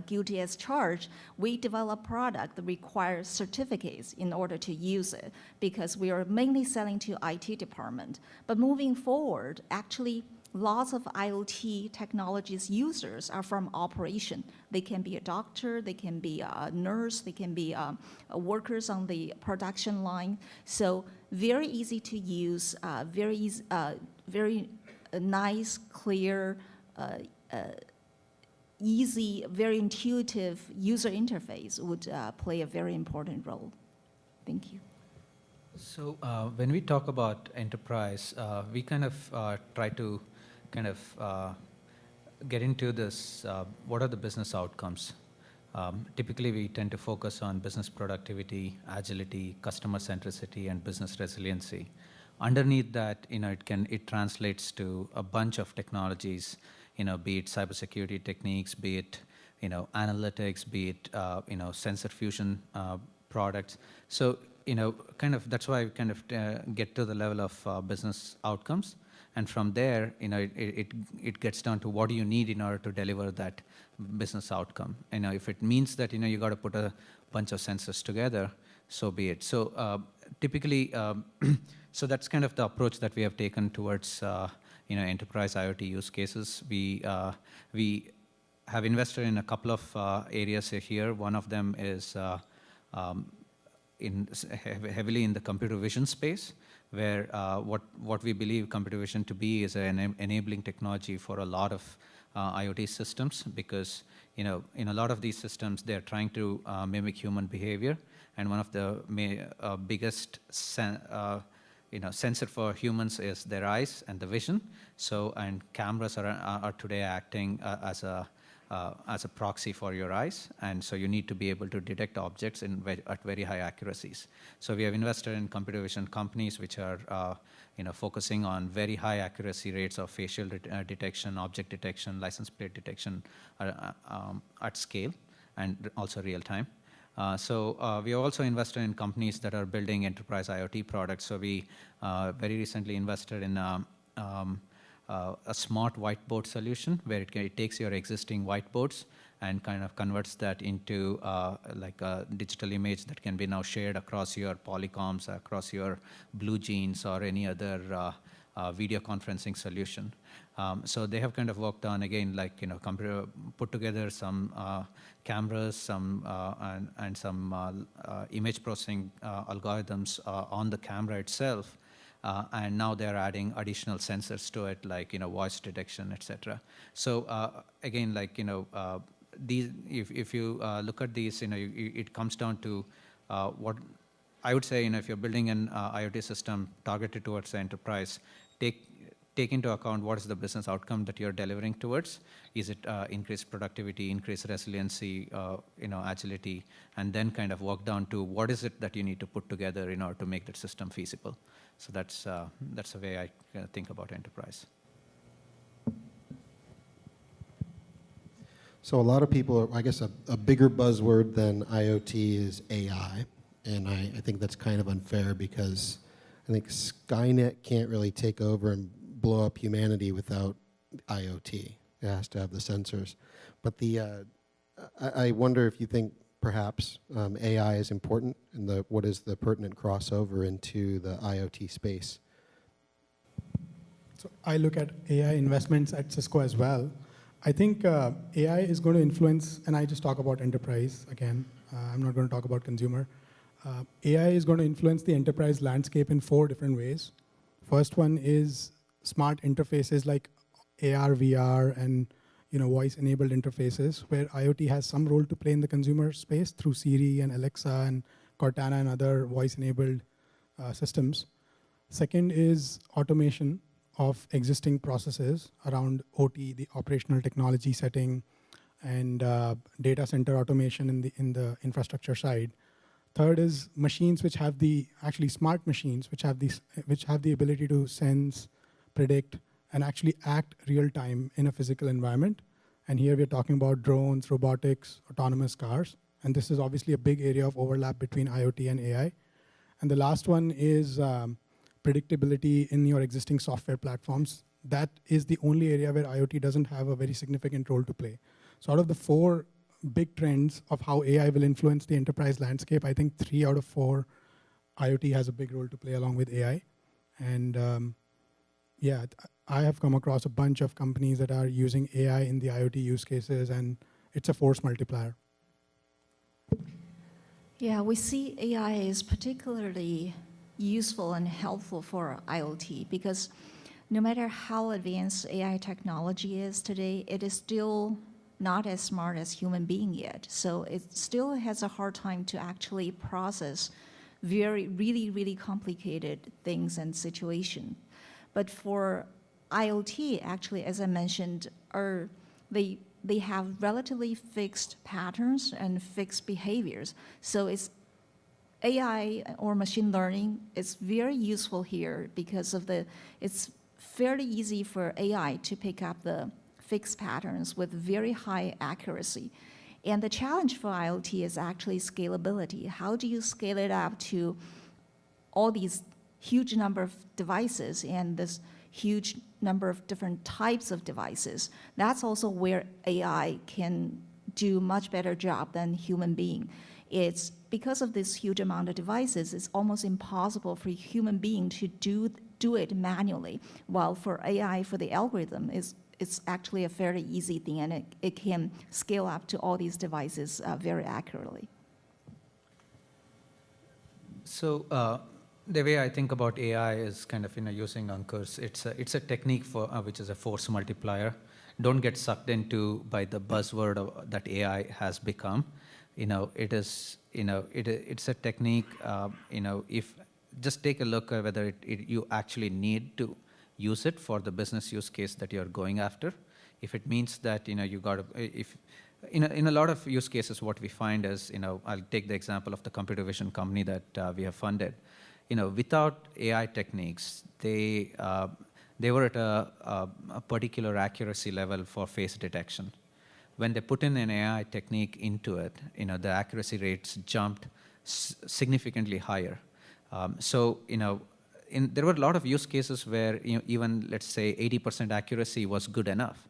guilty as charged. We develop product that requires certificates in order to use it because we are mainly selling to IT department. But moving forward, actually, lots of IoT technologies users are from operation. They can be a doctor, they can be a nurse, they can be workers on the production line. So very easy to use, very nice, clear, easy, very intuitive user interface would play a very important role. Thank you. So when we talk about enterprise, we kind of try to get into this, what are the business outcomes? Typically, we tend to focus on business productivity, agility, customer centricity, and business resiliency. Underneath that, it translates to a bunch of technologies, be it cybersecurity techniques, be it, analytics, be it, sensor fusion products. So, that's why we get to the level of business outcomes. And from there, it gets down to what do you need in order to deliver that business outcome. If it means that you got to put a bunch of sensors together, so be it. So typically, so that's kind of the approach that we have taken towards enterprise IoT use cases. We have invested in a couple of areas here. One of them is heavily in the computer vision space, where what we believe computer vision to be is an enabling technology for a lot of IoT systems, because in a lot of these systems they're trying to mimic human behavior, and one of the biggest sensor for humans is their eyes and the vision. So, and cameras are today acting as a proxy for your eyes, and so you need to be able to detect objects at very high accuracies. So we have invested in computer vision companies which are focusing on very high accuracy rates of facial detection, object detection, license plate detection at scale, and also real time. So we also invested in companies that are building enterprise IoT products. So we very recently invested in a smart whiteboard solution where it takes your existing whiteboards and kind of converts that into like a digital image that can be now shared across your Polycoms, across your Blue Jeans, or any other video conferencing solution. So they have kind of worked on, again, like, put together some cameras, and some image processing algorithms on the camera itself, and now they're adding additional sensors to it, like voice detection, etc. So again, like these, if you look at these, it comes down to what I would say. If you're building an IoT system targeted towards the enterprise, take into account what is the business outcome that you're delivering towards. Is it increased productivity, increased resiliency, agility, and then kind of work down to what is it that you need to put together in order to make that system feasible. So that's the way I think about enterprise. So a lot of people, I guess a bigger buzzword than IoT is AI. And I think that's kind of unfair because I think Skynet can't really take over and blow up humanity without IoT. It has to have the sensors. But I wonder if you think perhaps AI is important and what is the pertinent crossover into the IoT space? So I look at AI investments at Cisco as well. I think AI is going to influence, and I just talk about enterprise again. I'm not going to talk about consumer. AI is going to influence the enterprise landscape in 4 different ways. First one is smart interfaces like AR, VR, and voice-enabled interfaces, where IoT has some role to play in the consumer space through Siri and Alexa and Cortana and other voice-enabled systems. Second is automation of existing processes around OT, the operational technology setting, and data center automation in the infrastructure side. Third is machines which have actually smart machines which have the ability to sense, predict, and actually act real time in a physical environment. And here we're talking about drones, robotics, autonomous cars. And this is obviously a big area of overlap between IoT and AI. And the last one is predictability in your existing software platforms. That is the only area where IoT doesn't have a very significant role to play. So out of the 4 big trends of how AI will influence the enterprise landscape, I think 3 out of 4, IoT has a big role to play along with AI. And yeah, I have come across a bunch of companies that are using AI in the IoT use cases, and it's a force multiplier. Yeah, we see AI is particularly useful and helpful for IoT because no matter how advanced AI technology is today, it is still not as smart as human being yet. So it still has a hard time to actually process really complicated things and situation. But for IoT, actually, as I mentioned, they have relatively fixed patterns and fixed behaviors. So it's AI or machine learning is very useful here because of it's fairly easy for AI to pick up the fixed patterns with very high accuracy. And the challenge for IoT is actually scalability. How do you scale it up to all these huge number of devices and this huge number of different types of devices? That's also where AI can do much better job than human being. It's because of this huge amount of devices, it's almost impossible for a human being to do it manually, while for AI, for the algorithm, it's actually a fairly easy thing, and it can scale up to all these devices very accurately. So the way I think about AI is kind of using Ankur's. It's a technique for which is a force multiplier. Don't get sucked into by the buzzword that AI has become. It is it's a technique. If just take a look at whether you actually need to use it for the business use case that you're going after. If it means that you got if in a lot of use cases, what we find is I'll take the example of the computer vision company that we have funded. Without AI techniques, they were at a particular accuracy level for face detection. When they put in an AI technique into it, the accuracy rates jumped significantly higher. There were a lot of use cases where even let's say 80% accuracy was good enough.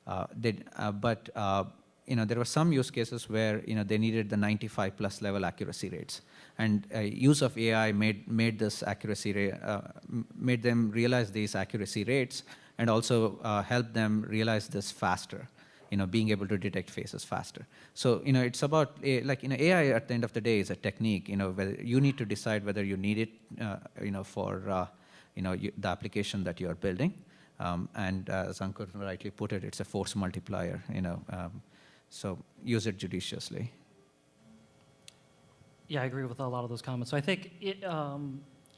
But there were some use cases where they needed the 95+ level accuracy rates, and use of AI made this accuracy rate made them realize these accuracy rates, and also help them realize this faster. Being able to detect faces faster. So it's about AI at the end of the day is a technique. Whether you need to decide whether you need it for the application that you're building. And as Ankur rightly put it, it's a force multiplier, so use it judiciously. Yeah, I agree with a lot of those comments. So I think it,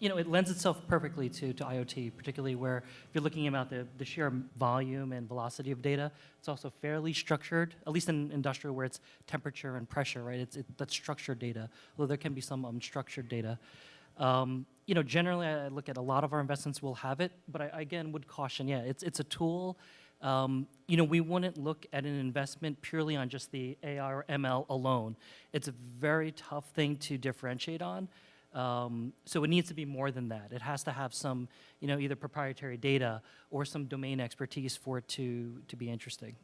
it lends itself perfectly to IoT, particularly where if you're looking about the sheer volume and velocity of data, it's also fairly structured, at least in industrial where it's temperature and pressure, right? That's structured data, although there can be some unstructured data. Generally I look at a lot of our investments will have it, but I again would caution, yeah, it's a tool. We wouldn't look at an investment purely on just the AI or ML alone. It's a very tough thing to differentiate on. So it needs to be more than that. It has to have some, either proprietary data or some domain expertise for it to be interesting.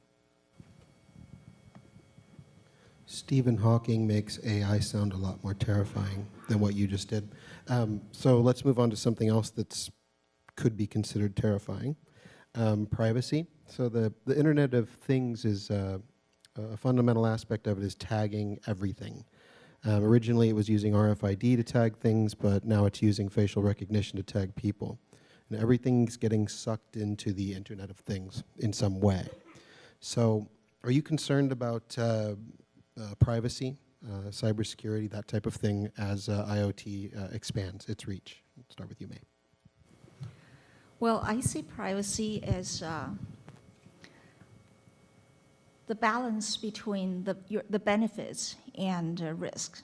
Stephen Hawking makes AI sound a lot more terrifying than what you just did. So let's move on to something else that's could be considered terrifying. Privacy. So the Internet of Things is a fundamental aspect of it is tagging everything. Originally it was using RFID to tag things, but now it's using facial recognition to tag people. And everything's getting sucked into the Internet of Things in some way. So are you concerned about privacy, cybersecurity, that type of thing as IoT expands its reach? Let's start with you, May. Well, I see privacy as the balance between the benefits and risks.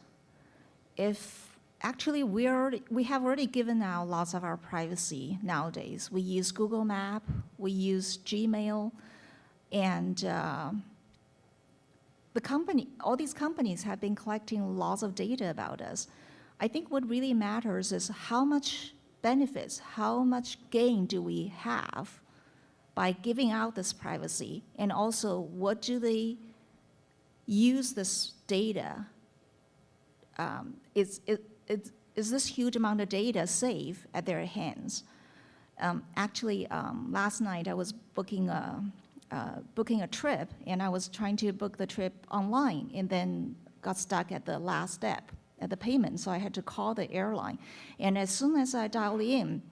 If actually we have already given out lots of our privacy nowadays. We use Google Map, we use Gmail, and all these companies have been collecting lots of data about us. I think what really matters is how much benefits, how much gain do we have by giving out this privacy, and also what do they use this data? Is this huge amount of data safe at their hands? Last night I was booking a trip, and I was trying to book the trip online, and then got stuck at the last step at the payment, so I had to call the airline. And as soon as I dialed in,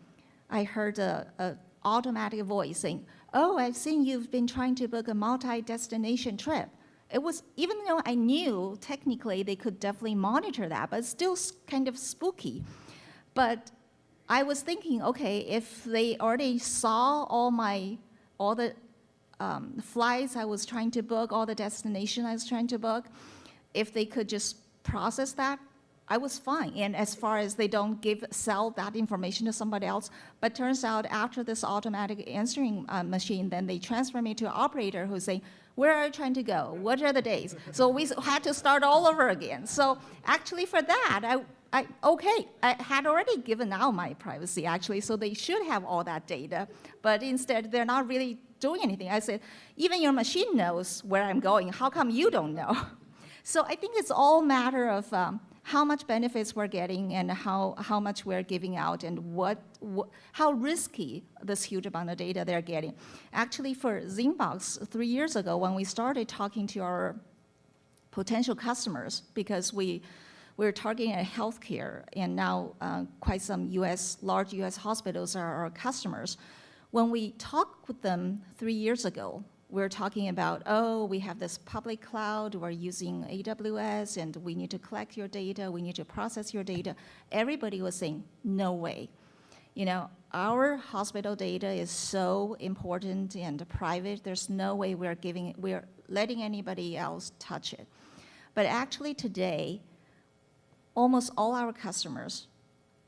I heard a automatic voice saying, "Oh, I've seen you've been trying to book a multi-destination trip." It was, even though I knew technically they could definitely monitor that, but it's still kind of spooky. But I was thinking, okay, if they already saw all the flights I was trying to book, all the destination I was trying to book, if they could just process that, I was fine. And as far as they don't sell that information to somebody else, but turns out after this automatic answering machine, then they transfer me to an operator who's saying, "Where are you trying to go? What are the days?" So we had to start all over again. So actually for that, I had already given out my privacy actually, so they should have all that data, but instead they're not really doing anything. I said, even your machine knows where I'm going. How come you don't know? So I think it's all a matter of how much benefits we're getting and how much we're giving out and how risky this huge amount of data they're getting. Actually, for Zingbox, 3 years ago, when we started talking to our potential customers, because we're targeting healthcare, and now quite some large US hospitals are our customers. When we talked with them 3 years ago, we're talking about, oh, we have this public cloud, we're using AWS, and we need to collect your data, we need to process your data. Everybody was saying, no way. Our hospital data is so important and private, there's no way we're letting anybody else touch it. But actually today, almost all our customers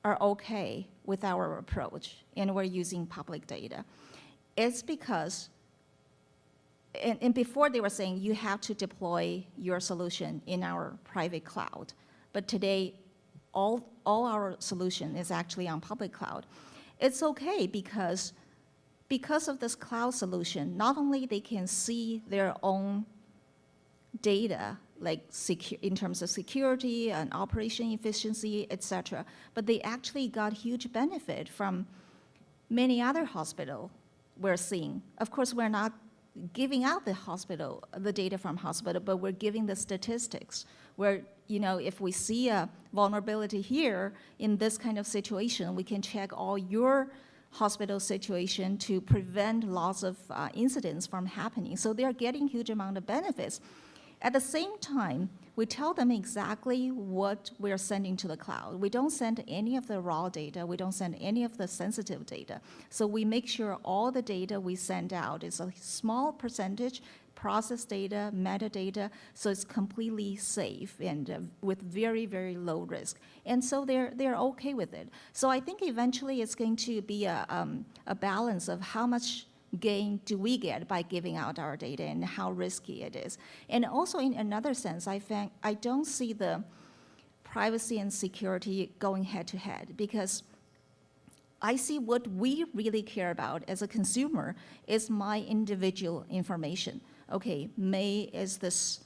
are okay with our approach, and we're using public data. It's because, and before they were saying you have to deploy your solution in our private cloud, but today all our solution is actually on public cloud. It's okay because of this cloud solution, not only they can see their own data, like in terms of security and operation efficiency, et cetera, but they actually got huge benefit from many other hospitals we're seeing. Of course, we're not giving out the data from hospital, but we're giving the statistics where, if we see a vulnerability here in this kind of situation, we can check all your hospital situation to prevent lots of incidents from happening. So they're getting huge amount of benefits. At the same time, we tell them exactly what we're sending to the cloud. We don't send any of the raw data. We don't send any of the sensitive data. So we make sure all the data we send out is a small percentage, process data, metadata, so it's completely safe and with very, very low risk. And so they're okay with it. So I think eventually it's going to be a balance of how much gain do we get by giving out our data and how risky it is. And also in another sense, I don't see the privacy and security going head to head, because I see what we really care about as a consumer is my individual information. Okay, May is this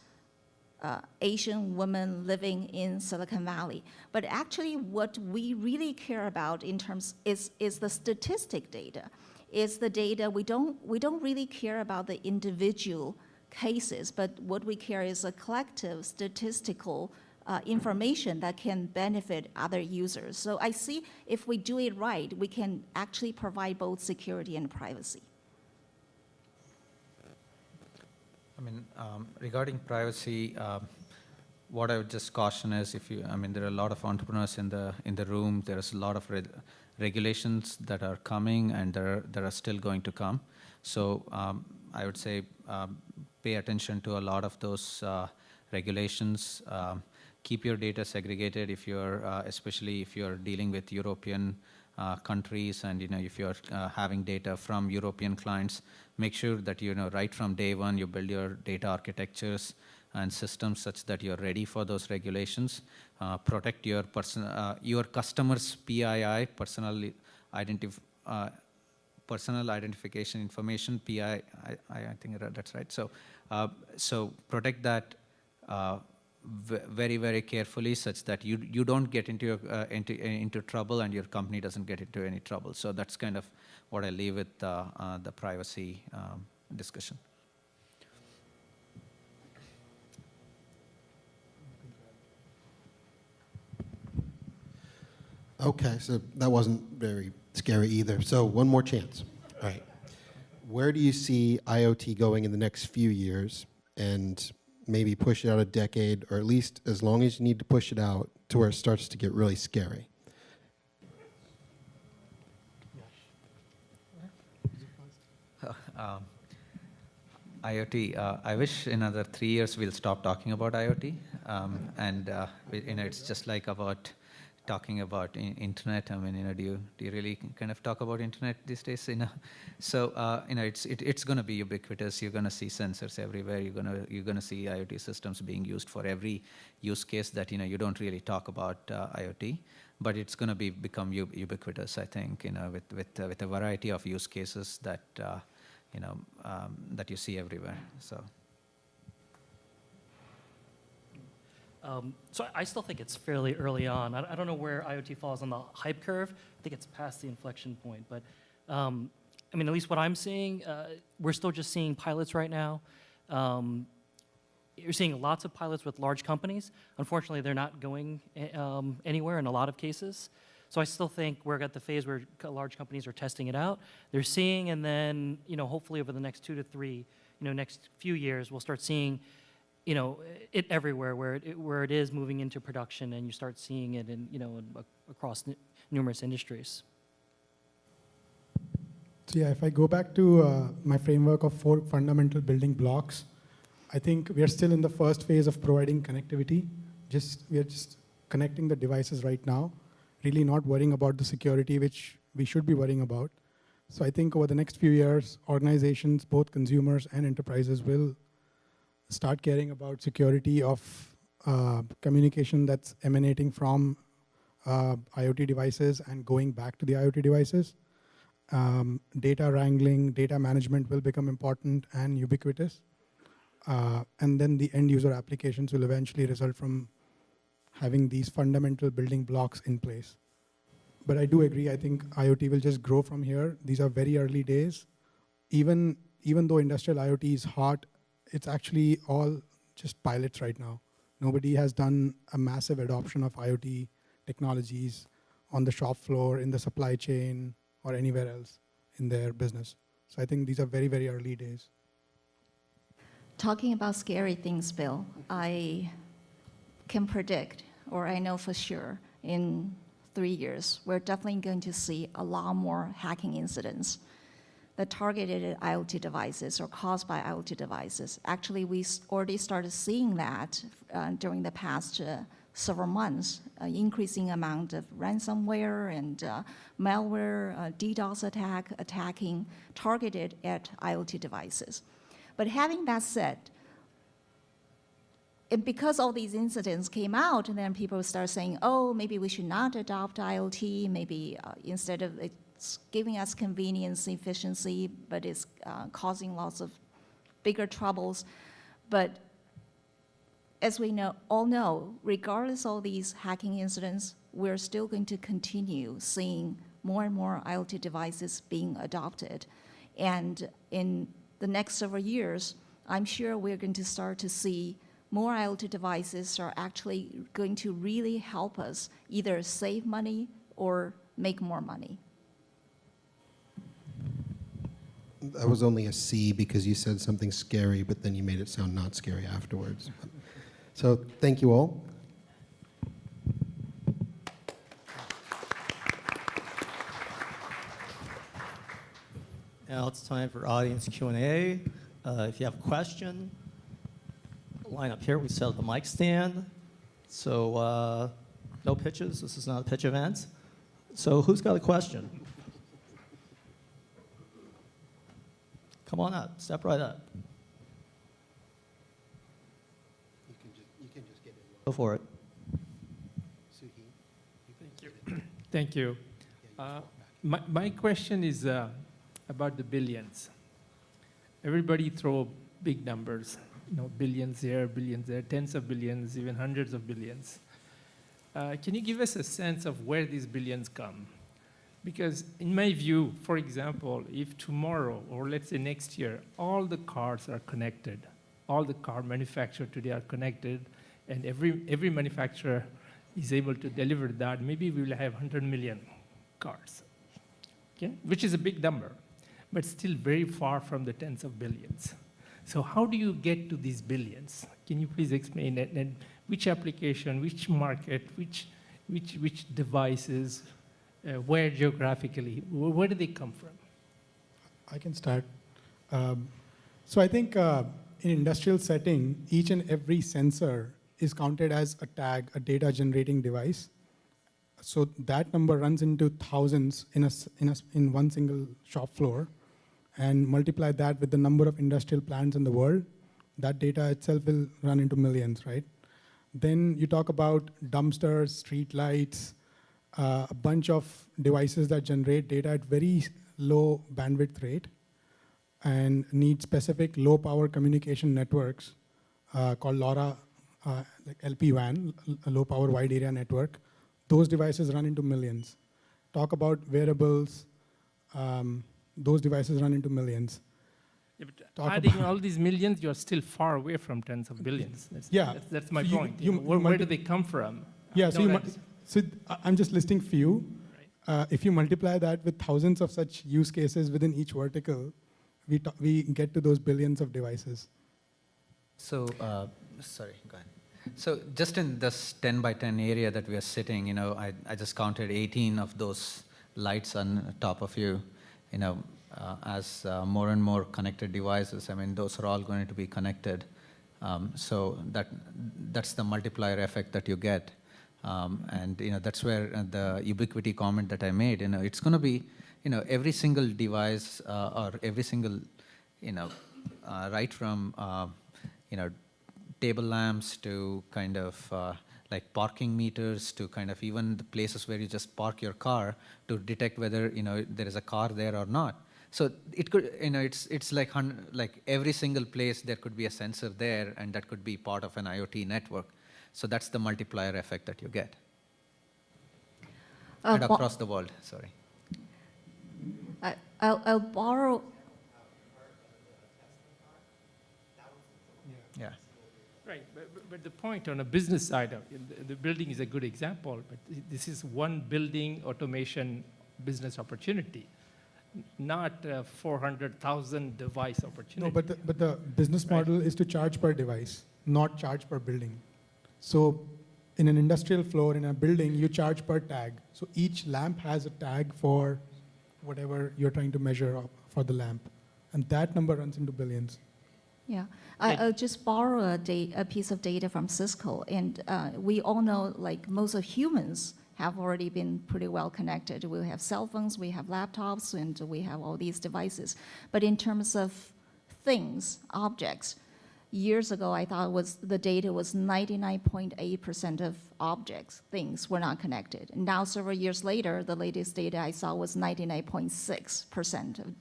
Asian woman living in Silicon Valley. But actually what we really care about in terms is the statistic data. Is the data, we don't really care about the individual cases, but what we care is a collective statistical information that can benefit other users. So I see if we do it right, we can actually provide both security and privacy. I mean, regarding privacy, what I would just caution is there are a lot of entrepreneurs in the room. There's a lot of regulations that are coming and that are still going to come. So I would say pay attention to a lot of those regulations. Keep your data segregated if you're, especially if you're dealing with European countries, and if you're having data from European clients, make sure that right from day one you build your data architectures and systems such that you're ready for those regulations. Protect your customers' PII, personal identification information, PII. I think that's right. So protect that very, very carefully, such that you don't get into trouble and your company doesn't get into any trouble. So that's kind of what I leave with the privacy discussion. Okay, so that wasn't very scary either. So one more chance. All right. Where do you see IoT going in the next few years, and maybe push it out a decade, or at least as long as you need to push it out to where it starts to get really scary? IoT, I wish in another 3 years we'll stop talking about IoT. It's just like about talking about internet. I mean, do you really kind of talk about internet these days? So it's going to be ubiquitous. You're going to see sensors everywhere. You're going to see IoT systems being used for every use case that you don't really talk about IoT. But it's going to become ubiquitous, I think. With a variety of use cases that that you see everywhere. So I still think it's fairly early on. I don't know where IoT falls on the hype curve. I think it's past the inflection point. But at least what I'm seeing, we're still just seeing pilots right now. You're seeing lots of pilots with large companies. Unfortunately, they're not going anywhere in a lot of cases. So I still think we're at the phase where large companies are testing it out. They're seeing, and then hopefully over the next 2 to 3, next few years, we'll start seeing it everywhere where it is moving into production, and you start seeing it across numerous industries. So yeah, if I go back to my framework of 4 fundamental building blocks, I think we are still in the first phase of providing connectivity. We are just connecting the devices right now, really not worrying about the security, which we should be worrying about. So I think over the next few years, organizations, both consumers and enterprises, will start caring about security of communication that's emanating from IoT devices and going back to the IoT devices. Data wrangling, data management will become important and ubiquitous. And then the end user applications will eventually result from having these fundamental building blocks in place. But I do agree, I think IoT will just grow from here. These are very early days. Even though industrial IoT is hot, it's actually all just pilots right now. Nobody has done a massive adoption of IoT technologies on the shop floor, in the supply chain, or anywhere else in their business. So I think these are very, very early days. Talking about scary things, Bill, I can predict, or I know for sure, in 3 years, we're definitely going to see a lot more hacking incidents that targeted at IoT devices or caused by IoT devices. Actually, we already started seeing that during the past several months, increasing amount of ransomware and malware, DDoS attacking targeted at IoT devices. But having that said, and because all these incidents came out, and then people start saying, oh, maybe we should not adopt IoT, maybe instead of it's giving us convenience, efficiency, but it's causing lots of bigger troubles. But as we all know, regardless of all these hacking incidents, we're still going to continue seeing more and more IoT devices being adopted. And in the next several years, I'm sure we're going to start to see more IoT devices are actually going to really help us either save money or make more money. That was only a C because you said something scary, but then you made it sound not scary afterwards. So thank you all. Now it's time for audience Q&A. If you have a question, line up here. We set up the mic stand. So no pitches. This is not a pitch event. So who's got a question? Come on up. Step right up. You can just get it. Go for it. Thank you. My question is about the billions. Everybody throw big numbers, billions here, tens of billions, even hundreds of billions. Can you give us a sense of where these billions come? Because in my view, for example, if tomorrow, or let's say next year, all the cars are connected, all the car manufacturers today are connected, and every manufacturer is able to deliver that, maybe we will have 100 million cars, okay? Which is a big number, but still very far from the tens of billions. So how do you get to these billions? Can you please explain it? And which application, which market, which devices, where geographically, where do they come from? I can start. So I think in industrial setting, each and every sensor is counted as a tag, a data generating device. So that number runs into thousands in one single shop floor, and multiply that with the number of industrial plants in the world, that data itself will run into millions, right? Then you talk about dumpsters, street lights, a bunch of devices that generate data at very low bandwidth rate and need specific low power communication networks called LoRa, like LPWAN, a low power wide area network. Those devices run into millions. Talk about wearables, those devices run into millions. Yeah, but adding all these millions, you're still far away from tens of billions. That's my point. Where do they come from? Yeah, so I'm just listing few. Right. If you multiply that with thousands of such use cases within each vertical, we get to those billions of devices. So, sorry, go ahead. So just in this 10 by 10 area that we are sitting, I just counted 18 of those lights on top of you, as more and more connected devices. I mean, those are all going to be connected. So that's the multiplier effect that you get. And that's where the ubiquity comment that I made, it's going to be, every single device or every single, right from, table lamps to kind of like parking meters to kind of even the places where you just park your car to detect whether, there is a car there or not. So it could, it's like every single place there could be a sensor there, and that could be part of an IoT network. So that's the multiplier effect that you get. And across the world, sorry. I'll borrow. Yeah. Right, but the point on a business side, the building is a good example, but this is one building automation business opportunity, not 400,000 device opportunity. No, but the business Right. model is to charge per device, not charge per building. So in an industrial floor, in a building, you charge per tag. So each lamp has a tag for whatever you're trying to measure up for the lamp. And that number runs into billions. Yeah, I'll just borrow a piece of data from Cisco, and we all know, like, most of humans have already been pretty well connected. We have cell phones, we have laptops, and we have all these devices. But in terms of things, objects, years ago I thought the data was 99.8% of objects, things were not connected. And now several years later, the latest data I saw was 99.6% of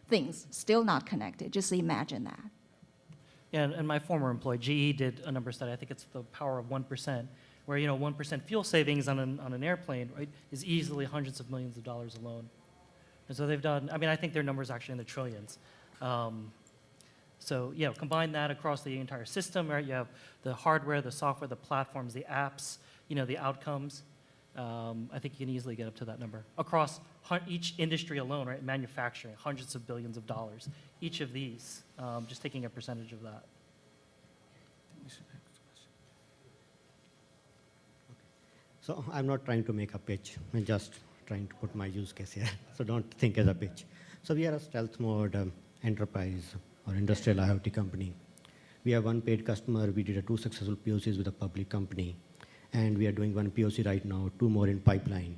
things still not connected. Just imagine that. Yeah, and my former employee, GE, did a number study. I think it's the power of 1%, where 1% fuel savings on an airplane, right, is easily hundreds of millions of dollars alone. And so they've done. I mean, I think their number is actually in the trillions. So combine that across the entire system, right? You have the hardware, the software, the platforms, the apps, the outcomes. I think you can easily get up to that number across each industry alone, right? Manufacturing, hundreds of billions of dollars. Each of these, just taking a percentage of that. So I'm not trying to make a pitch. I'm just trying to put my use case here. So don't think as a pitch. So we are a stealth mode enterprise or industrial IoT company. We have one paid customer. We did 2 successful POCs with a public company. And we are doing 1 POC right now, 2 more in pipeline.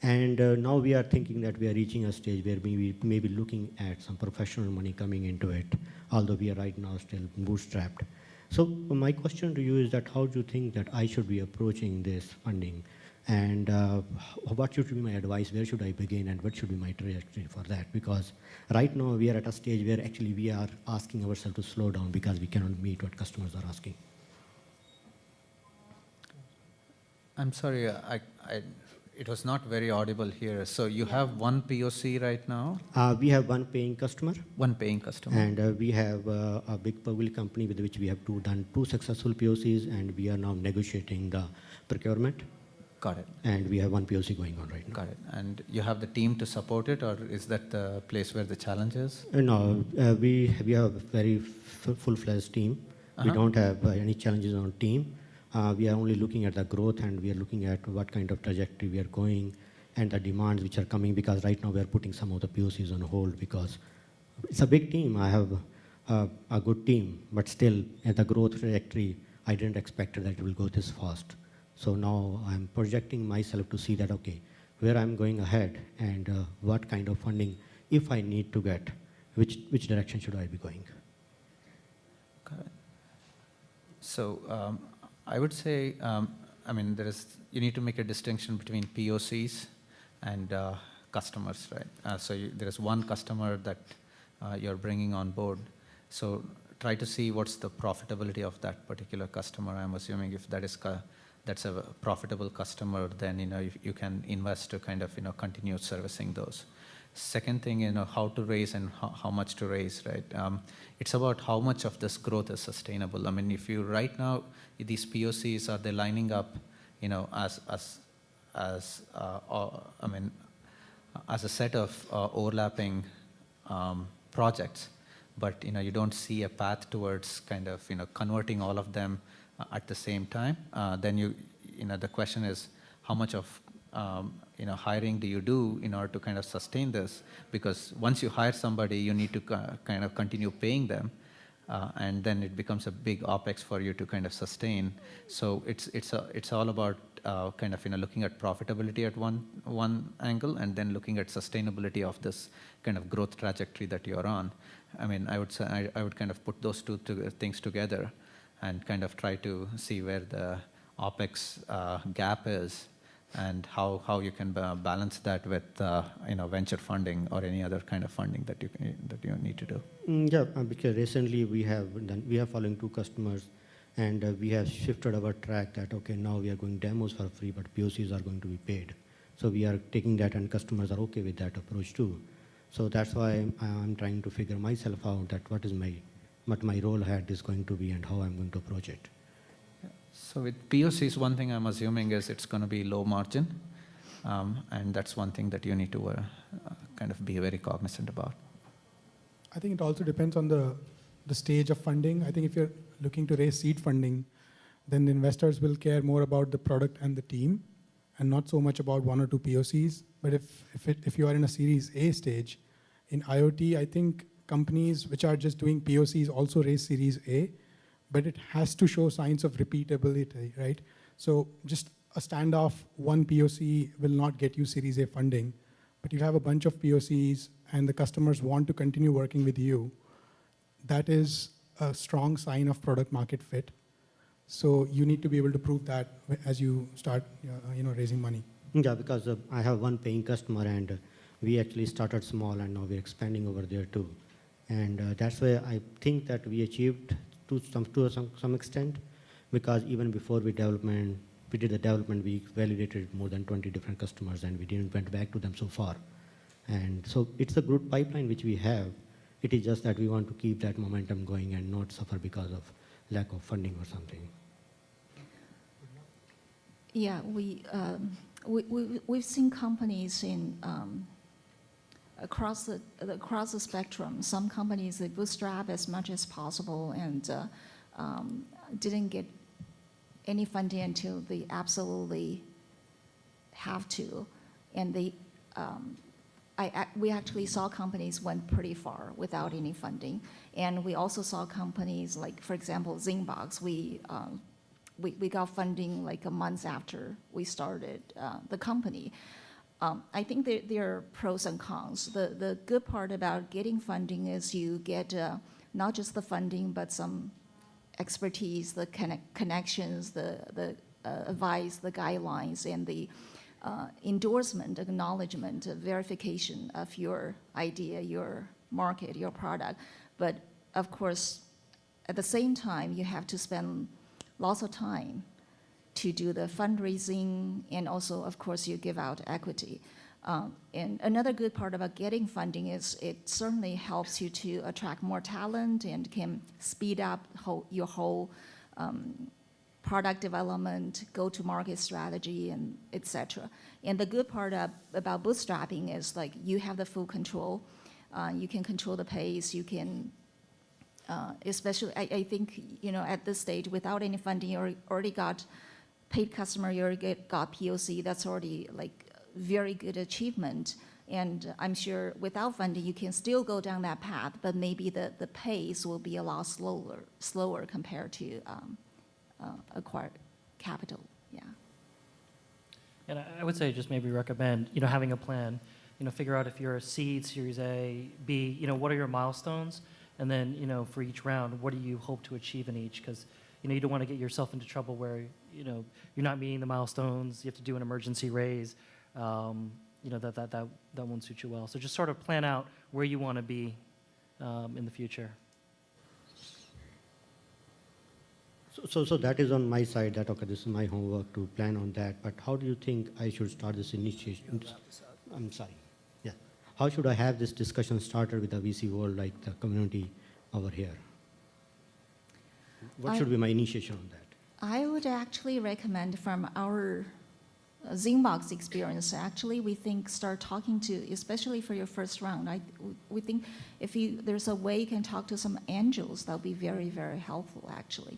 And now we are thinking that we are reaching a stage where we may be looking at some professional money coming into it, although we are right now still bootstrapped. So my question to you is that how do you think that I should be approaching this funding? And what should be my advice? Where should I begin? And what should be my trajectory for that? Because right now we are at a stage where actually we are asking ourselves to slow down because we cannot meet what customers are asking. I'm sorry, it was not very audible here. So you have 1 POC right now? We have 1 paying customer. 1 paying customer. And we have a big public company with which we have done 2 successful POCs, and we are now negotiating the procurement. Got it. And we have 1 POC going on right now. Got it. And you have the team to support it, or is that the place where the challenge is? No, we have a very full-fledged team. We don't have any challenges on team. We are only looking at the growth, and we are looking at what kind of trajectory we are going and the demands which are coming, because right now we are putting some of the POCs on hold because it's a big team. I have a good team, but still at the growth trajectory, I didn't expect that it will go this fast. So now I'm projecting myself to see that, okay, where I'm going ahead and what kind of funding, if I need to get, which direction should I be going? Got it. So I would say, you need to make a distinction between POCs and customers, right? So there is 1 customer that you're bringing on board. So try to see what's the profitability of that particular customer. I'm assuming if that's a profitable customer, then you can invest to kind of continue servicing those. Second thing, how to raise and how much to raise, right? It's about how much of this growth is sustainable. I mean, if you right now, these POCs, are they lining up, as a set of overlapping projects, but you don't see a path towards kind of converting all of them at the same time, then the question is how much of hiring do you do in order to kind of sustain this? Because once you hire somebody, you need to kind of continue paying them, and then it becomes a big OpEx for you to kind of sustain. So it's all about kind of looking at profitability at one angle, and then looking at sustainability of this kind of growth trajectory that you're on. I mean, I would say I would kind of put those 2 things together and kind of try to see where the OpEx gap is, and how you can balance that with venture funding or any other kind of funding that you need to do. Yeah, because recently we have following 2 customers, and we have shifted our track that okay, now we are going demos for free, but POCs are going to be paid. So we are taking that, and customers are okay with that approach too. So that's why I'm trying to figure myself out that what my role ahead is going to be and how I'm going to approach it. So with POCs, one thing I'm assuming is it's going to be low margin. And that's one thing that you need to kind of be very cognizant about. I think it also depends on the stage of funding. I think if you're looking to raise seed funding, then the investors will care more about the product and the team, and not so much about one or two POCs. But if you are in a Series A stage, in IoT, I think companies which are just doing POCs also raise Series A, but it has to show signs of repeatability, right? So just a standoff, one POC will not get you Series A funding, but you have a bunch of POCs and the customers want to continue working with you. That is a strong sign of product market fit. So you need to be able to prove that as you start raising money. Yeah, because I have one paying customer, and we actually started small, and now we're expanding over there too. And that's why I think that we achieved to some extent, because even before we did the development, we validated more than 20 different customers, and we didn't went back to them so far. And so it's a good pipeline which we have. It is just that we want to keep that momentum going and not suffer because of lack of funding or something. Yeah, we've seen companies in across the spectrum. Some companies, they bootstrap as much as possible and didn't get any funding until they absolutely have to, and we actually saw companies went pretty far without any funding, and we also saw companies like, for example, Zingbox. We got funding like a month after we started the company. I think there are pros and cons. The good part about getting funding is you get not just the funding, but some expertise, the connections, the advice, the guidelines, and the endorsement, acknowledgement, verification of your idea, your market, your product. But of course, at the same time, you have to spend lots of time to do the fundraising, and also, of course, you give out equity. And another good part about getting funding is it certainly helps you to attract more talent and can speed up your whole product development, go-to-market strategy, and et cetera. And the good part about bootstrapping is like you have the full control. You can control the pace. You can, especially, I think, at this stage, without any funding, you already got paid customer, you already got POC. That's already like very good achievement. And I'm sure without funding, you can still go down that path, but maybe the pace will be a lot slower compared to acquire capital. Yeah. And I would say just maybe recommend, having a plan, figure out if you're a seed, Series A, B, what are your milestones? And then, for each round, what do you hope to achieve in each? Because, you don't want to get yourself into trouble where, you're not meeting the milestones, you have to do an emergency raise, that won't suit you well. So just sort of plan out where you want to be in the future. So that is on my side, that, okay, this is my homework to plan on that. But how do you think I should start this initiation? I'm sorry. Yeah. How should I have this discussion started with the VC world, like the community over here? What should be my initiation on that? I would actually recommend from our Zingbox experience, actually, we think start talking to, especially for your first round, we think if there's a way you can talk to some angels, that'll be very, very helpful, actually.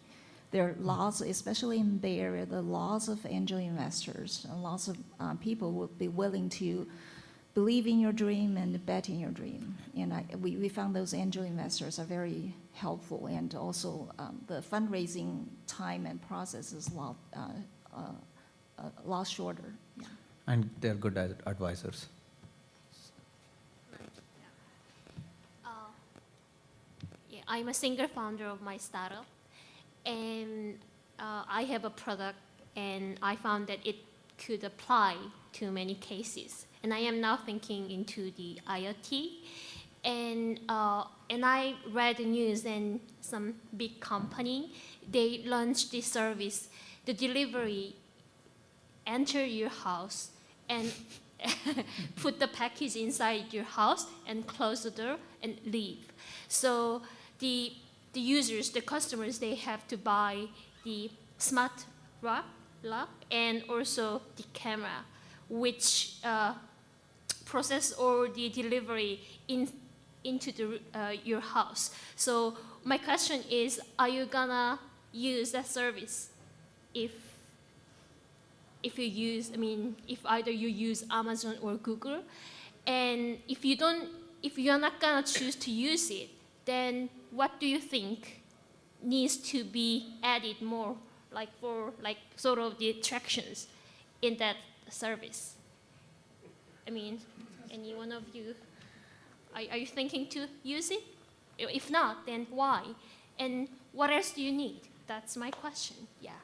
There are lots, especially in the Bay Area, the lots of angel investors, and lots of people will be willing to believe in your dream and bet in your dream. And we found those angel investors are very helpful, and also the fundraising time and process is a lot shorter. Yeah. And they're good advisors. Yeah, I'm a single founder of my startup, and I have a product, and I found that it could apply to many cases. And I am now thinking into the IoT, and I read the news, and some big company, they launched this service, the delivery enter your house and put the package inside your house and close the door and leave. So the users, the customers, they have to buy the smart lock and also the camera, which process or the delivery into your house. So my question is, are you gonna use that service if you use, if either you use Amazon or Google, and if you're not gonna choose to use it, then what do you think needs to be added more, like for like sort of the attractions in that service? Any one of you, are you thinking to use it? If not, then why? And what else do you need? That's my question. Yeah.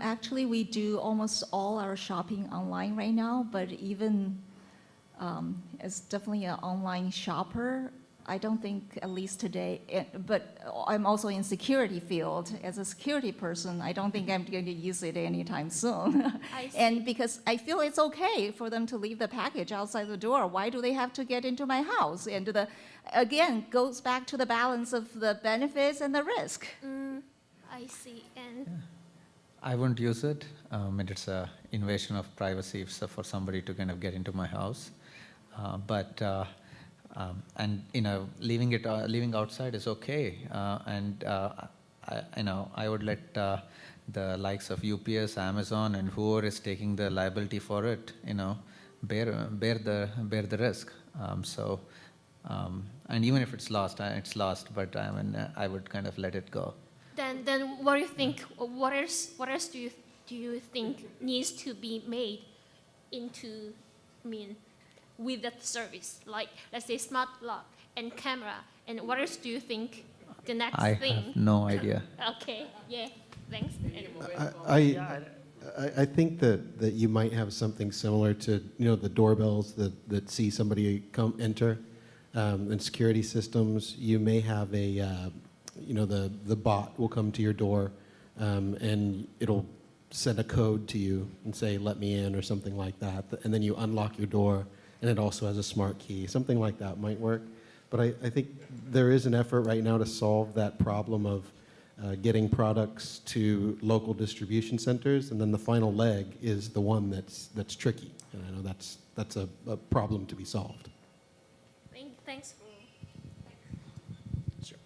Actually, we do almost all our shopping online right now, but even as definitely an online shopper, I don't think, at least today, but I'm also in security field. As a security person, I don't think I'm going to use it anytime soon. I see. And because I feel it's okay for them to leave the package outside the door. Why do they have to get into my house? And again, goes back to the balance of the benefits and the risk. I see. And I wouldn't use it. It's an invasion of privacy for somebody to kind of get into my house. Leaving outside is okay. I would let the likes of UPS, Amazon, and whoever is taking the liability for it, bear the risk. And even if it's lost, it's lost. But I would kind of let it go. then what do you think? What else do you think needs to be made into, with that service? Like, let's say smart lock and camera. And what else do you think the next thing? I have no idea. Okay. Yeah. Thanks. I think that you might have something similar to the doorbells that see somebody enter, and security systems. You may have the bot will come to your door, and it'll send a code to you and say, let me in, or something like that. And then you unlock your door, and it also has a smart key. Something like that might work. But I think there is an effort right now to solve that problem of getting products to local distribution centers, and then the final leg is the one that's tricky. And I know that's a problem to be solved. Thanks for. Sure.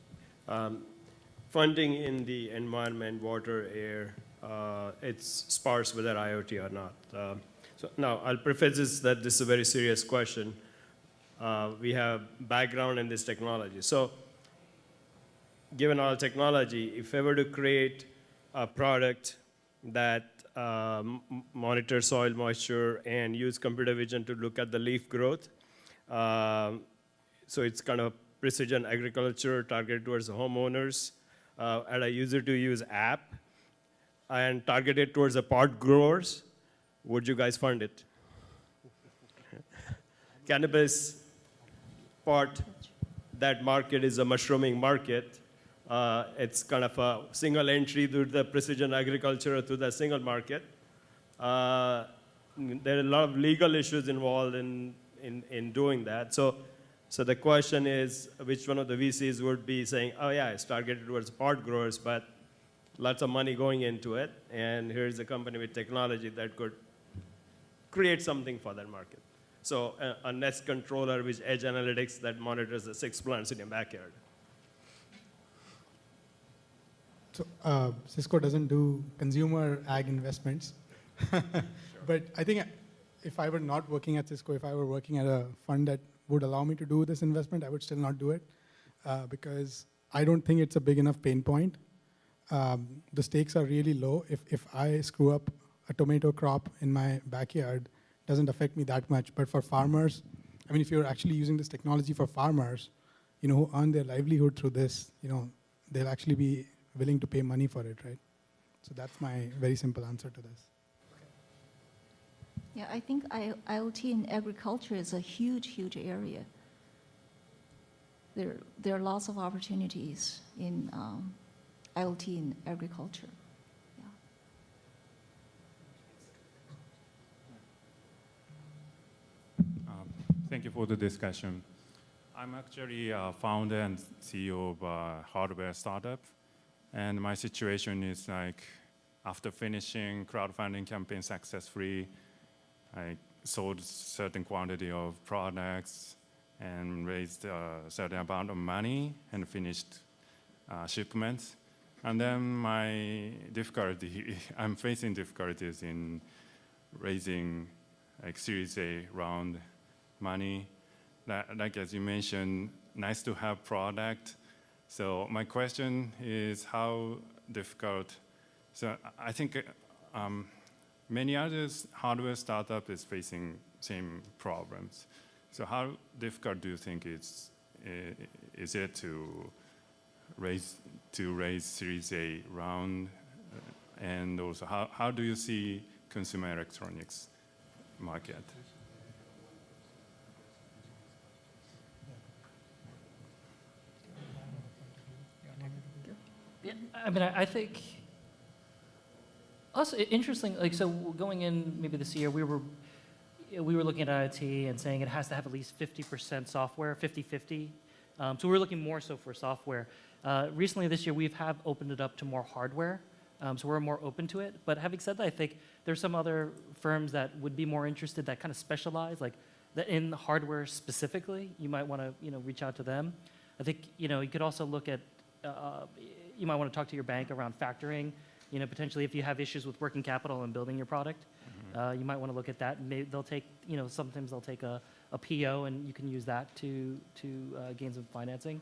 Funding in the environment, water, air, it's sparse whether IoT or not. So now I'll preface this that this is a very serious question. We have background in this technology. So given all technology, if I were to create a product that monitors soil moisture and use computer vision to look at the leaf growth, so it's kind of precision agriculture targeted towards the homeowners, and a user-to-use app, and targeted towards the pot growers, would you guys fund it? Cannabis pot, that market is a mushrooming market. It's kind of a single entry to the precision agriculture to the single market. There are a lot of legal issues involved in doing that. So the question is, which one of the VCs would be saying, oh yeah, it's targeted towards pot growers, but lots of money going into it, and here's a company with technology that could create something for that market. So a Nest controller with edge analytics that monitors the 6 plants in your backyard. So Cisco doesn't do consumer ag investments. But I think if I were not working at Cisco, if I were working at a fund that would allow me to do this investment, I would still not do it because I don't think it's a big enough pain point. The stakes are really low. If I screw up a tomato crop in my backyard, it doesn't affect me that much. But for farmers, if you're actually using this technology for farmers, who earn their livelihood through this, they'll actually be willing to pay money for it, right? So that's my very simple answer to this. Yeah, I think IoT in agriculture is a huge, huge area. There are lots of opportunities in IoT in agriculture. Thank you for the discussion. I'm actually a founder and CEO of a hardware startup. And my situation is like, after finishing crowdfunding campaign successfully I sold certain quantity of products and raised a certain amount of money and finished shipments. And then my difficulty, I'm facing difficulties in raising like Series A round money. Like as you mentioned, nice to have product. So my question is how difficult, so I think many others hardware startup is facing same problems. So how difficult do you think is it to raise Series A round? And also how do you see consumer electronics market? Yeah, I mean, I think also interesting. Like, so going in maybe this year, we were looking at IoT and saying it has to have at least 50% software, 50-50. So we were looking more so for software. Recently this year, we have opened it up to more hardware. So we're more open to it. But having said that, I think there's some other firms that would be more interested that kind of specialize, like that in hardware specifically. You might want to reach out to them. I think you could also look at. You might want to talk to your bank around factoring. Potentially if you have issues with working capital and building your product, you might want to look at that. Maybe they'll take, sometimes they'll take a PO and you can use that to gain some financing.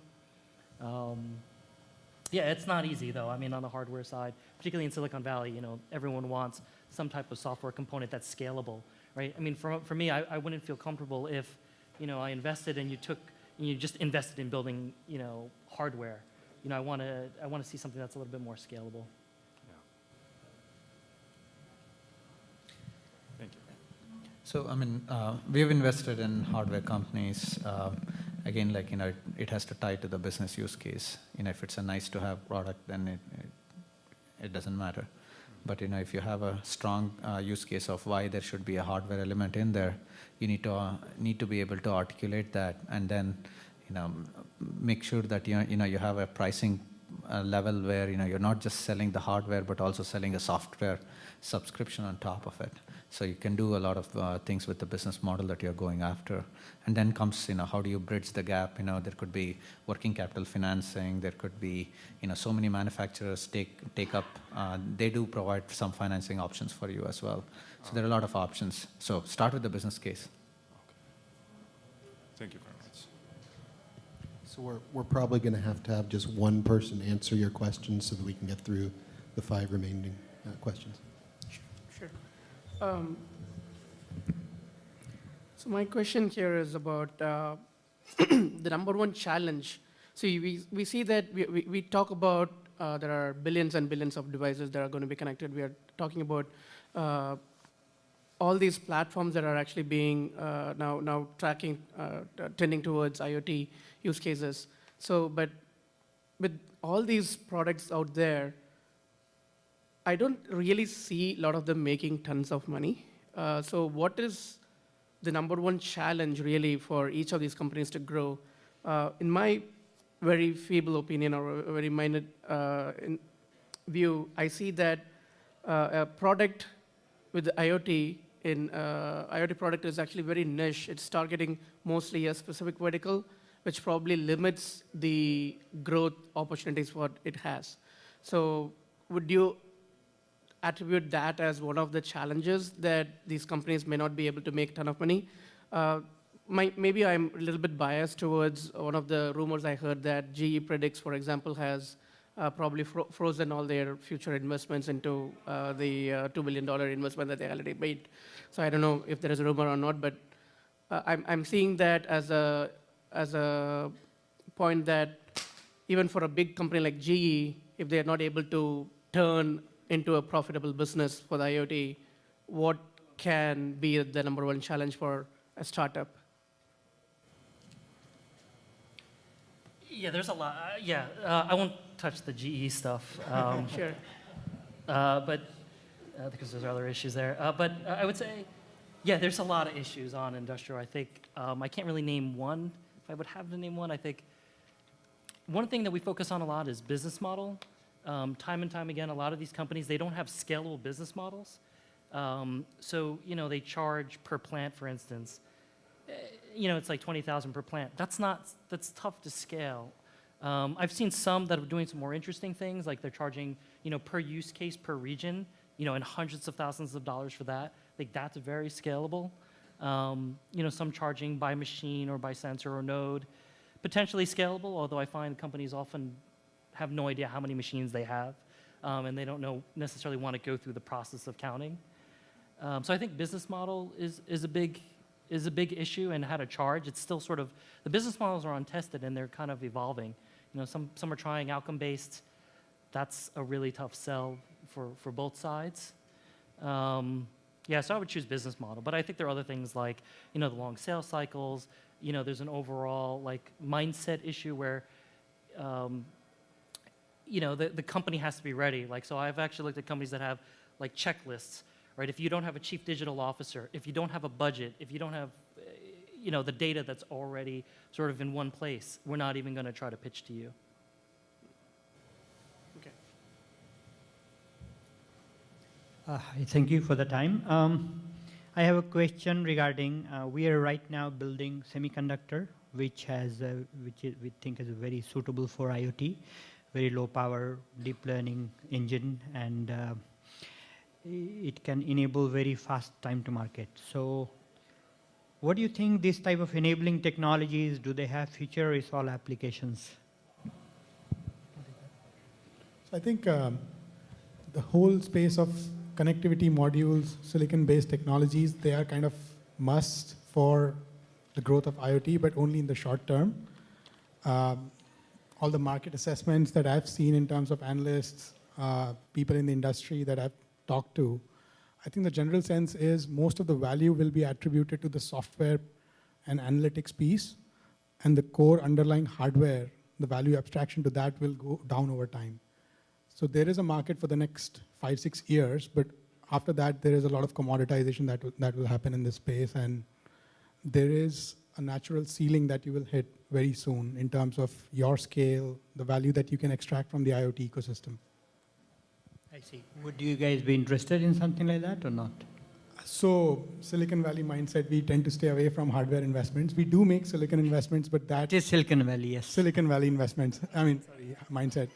Yeah, it's not easy though. I mean, on the hardware side, particularly in Silicon Valley, everyone wants some type of software component that's scalable, right? I mean, for me, I wouldn't feel comfortable if, I invested and you just invested in building, hardware. I want to see something that's a little bit more scalable. Thank you. So, I mean, we've invested in hardware companies. Again, it has to tie to the business use case. If it's a nice-to-have product, then it doesn't matter. But if you have a strong use case of why there should be a hardware element in there, you need to be able to articulate that, and then make sure that you have a pricing level where you're not just selling the hardware but also selling a software subscription on top of it. So you can do a lot of things with the business model that you're going after. And then comes how do you bridge the gap? There could be working capital financing. There could be so many manufacturers take up. They do provide some financing options for you as well. So there are a lot of options. So start with the business case. Thank you very much. So we're probably going to have just one person answer your questions so that we can get through the 5 remaining questions. Sure. So my question here is about the number one challenge. So we see that we talk about there are billions and billions of devices that are going to be connected. We are talking about all these platforms that are actually being now tracking, tending towards IoT use cases. So, but with all these products out there, I don't really see a lot of them making tons of money. So what is the number one challenge really for each of these companies to grow? In my very feeble opinion or a very minor view, I see that a product with IoT IoT product is actually very niche. It's targeting mostly a specific vertical, which probably limits the growth opportunities what it has. So would you attribute that as one of the challenges that these companies may not be able to make a ton of money? Maybe I'm a little bit biased towards one of the rumors I heard that GE predicts, for example, has probably frozen all their future investments into the $2 billion investment that they already made. So I don't know if there is a rumor or not, but I'm seeing that as a point that even for a big company like GE, if they are not able to turn into a profitable business for the IoT, what can be the number one challenge for a startup? Yeah, there's a lot. I won't touch the GE stuff. Sure. But because there's other issues there. But I would say, yeah, there's a lot of issues on industrial. I think I can't really name one. If I would have to name one, I think one thing that we focus on a lot is business model. Time and time again, a lot of these companies, they don't have scalable business models. So, they charge per plant, for instance. It's like 20,000 per plant. That's tough to scale. I've seen some that are doing some more interesting things, like they're charging, per use case, per region, and hundreds of thousands of dollars for that. Like that's very scalable. Some charging by machine or by sensor or node, potentially scalable, although I find companies often have no idea how many machines they have, and they don't necessarily want to go through the process of counting. So I think business model is a big issue, and how to charge. It's still sort of, the business models are untested and they're kind of evolving. Some are trying outcome-based. That's a really tough sell for both sides. Yeah, so I would choose business model, but I think there are other things like, the long sales cycles. There's an overall mindset issue where, the company has to be ready. So I've actually looked at companies that have checklists, right? If you don't have a chief digital officer, if you don't have a budget, if you don't have, the data that's already sort of in one place, we're not even going to try to pitch to you. Okay. Thank you for the time. I have a question regarding, we are right now building semiconductor, which we think is very suitable for IoT, very low power, deep learning engine, and it can enable very fast time to market. So what do you think these type of enabling technologies, do they have future or is all applications? So I think the whole space of connectivity modules, silicon-based technologies, they are kind of must for the growth of IoT, but only in the short term. All the market assessments that I've seen in terms of analysts, people in the industry that I've talked to, I think the general sense is most of the value will be attributed to the software and analytics piece, and the core underlying hardware, the value abstraction to that will go down over time. So there is a market for the next 5-6 years, but after that, there is a lot of commoditization that will happen in this space, and there is a natural ceiling that you will hit very soon in terms of your scale, the value that you can extract from the IoT ecosystem. I see. Would you guys be interested in something like that or not? So Silicon Valley mindset, we tend to stay away from hardware investments. We do make silicon investments, but that... It is Silicon Valley, yes. Silicon Valley investments. Mindset.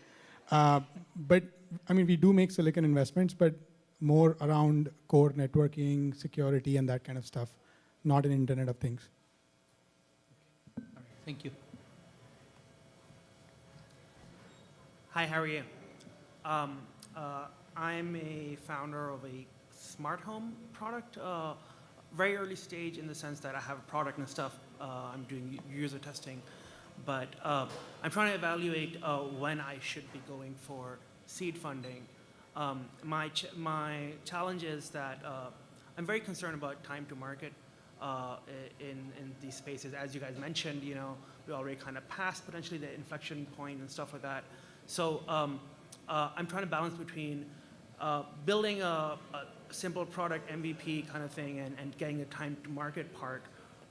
But, we do make silicon investments, but more around core networking, security, and that kind of stuff, not in Internet of Things. All right. Thank you. Hi, how are you? I'm a founder of a smart home product, very early stage in the sense that I have a product and stuff. I'm doing user testing, but I'm trying to evaluate when I should be going for seed funding. My challenge is that I'm very concerned about time to market in these spaces. As you guys mentioned, we already kind of passed potentially the inflection point and stuff like that. So I'm trying to balance between building a simple product MVP kind of thing and getting the time to market part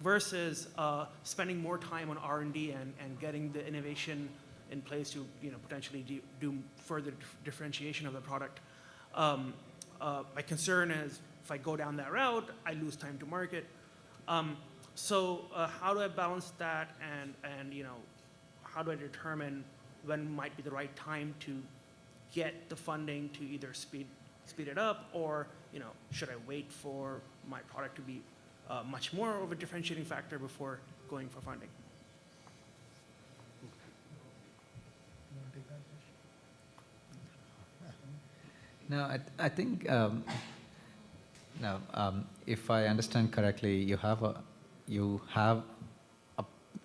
versus spending more time on R&D and getting the innovation in place to potentially do further differentiation of the product. My concern is if I go down that route, I lose time to market. So how do I balance that and how do I determine when might be the right time to get the funding to either speed it up, or should I wait for my product to be much more of a differentiating factor before going for funding? No, I think if I understand correctly, you have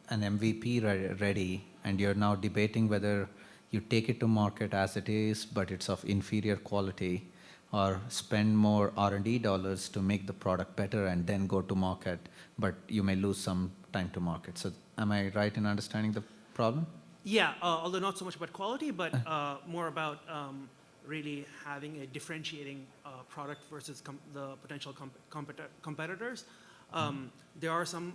an MVP ready, and you're now debating whether you take it to market as it is, but it's of inferior quality, or spend more R&D dollars to make the product better and then go to market, but you may lose some time to market. So am I right in understanding the problem? Yeah, although not so much about quality, but more about really having a differentiating product versus the potential competitors. There are some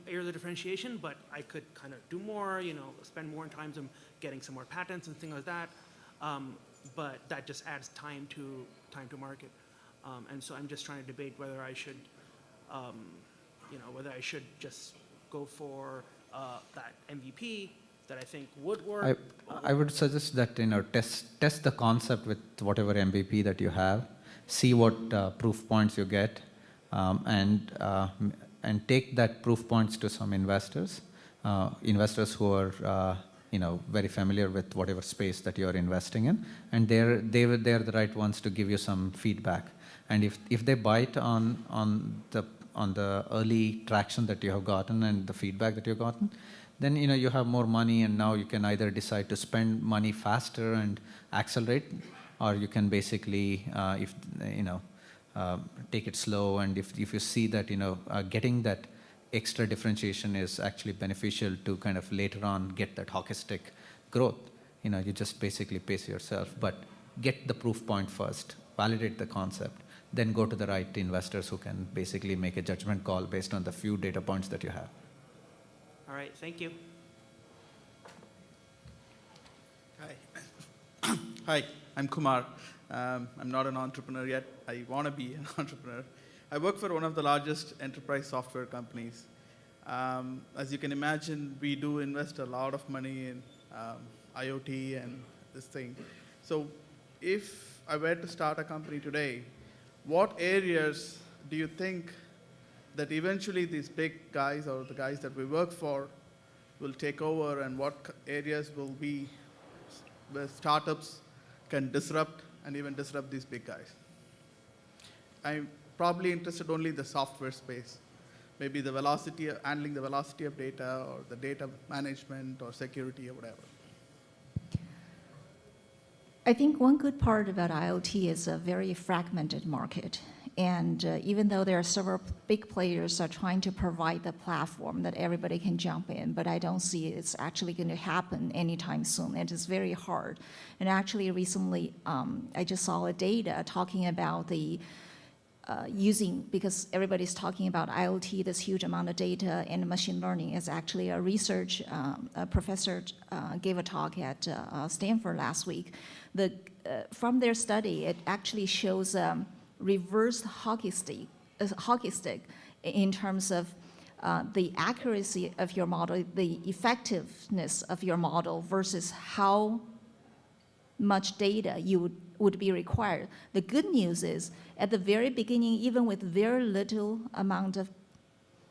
areas of differentiation, but I could kind of do more, spend more time on getting some more patents and things like that. But that just adds time to market. And so I'm just trying to debate whether I should, whether I should just go for that MVP that I think would work. I would suggest that test the concept with whatever MVP that you have, see what proof points you get, and take that proof points to some investors who are very familiar with whatever space that you are investing in, and they're the right ones to give you some feedback. And if they bite on the early traction that you have gotten and the feedback that you've gotten, then you have more money, and now you can either decide to spend money faster and accelerate, or you can basically take it slow. And if you see that getting that extra differentiation is actually beneficial to kind of later on get that hockey stick growth, you just basically pace yourself. But get the proof point first, validate the concept, then go to the right investors who can basically make a judgment call based on the few data points that you have. All right, thank you. Hi. Hi, I'm Kumar. I'm not an entrepreneur yet. I want to be an entrepreneur. I work for one of the largest enterprise software companies. As you can imagine, we do invest a lot of money in IoT and this thing. So if I were to start a company today, what areas do you think that eventually these big guys or the guys that we work for will take over, and what areas will be where startups can disrupt and even disrupt these big guys? I'm probably interested only in the software space, maybe the velocity, handling the velocity of data, or the data management, or security, or whatever. I think one good part about IoT is a very fragmented market. And even though there are several big players that are trying to provide the platform that everybody can jump in, but I don't see it's actually going to happen anytime soon. It is very hard. And actually recently, I just saw a data talking about the because everybody's talking about IoT, this huge amount of data and machine learning. Is actually a research a professor gave a talk at Stanford last week. From their study, it actually shows reversed hockey stick in terms of the accuracy of your model, the effectiveness of your model versus how much data you would be required. The good news is, at the very beginning, even with very little amount of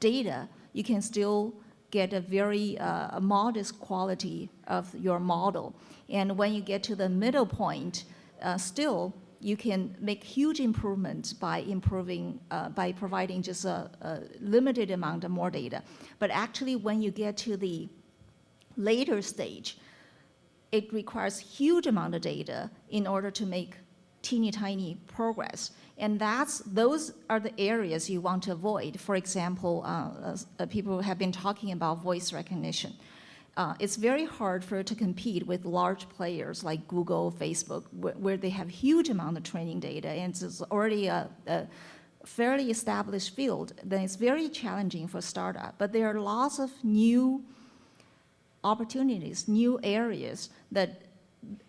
data, you can still get a very modest quality of your model. And when you get to the middle point, still, you can make huge improvements by providing just a limited amount of more data. But actually, when you get to the later stage, it requires huge amount of data in order to make teeny tiny progress. And those are the areas you want to avoid. For example, people have been talking about voice recognition. It's very hard for it to compete with large players like Google, Facebook, where they have huge amount of training data, and it's already a fairly established field. Then it's very challenging for startup. But there are lots of new opportunities, new areas that,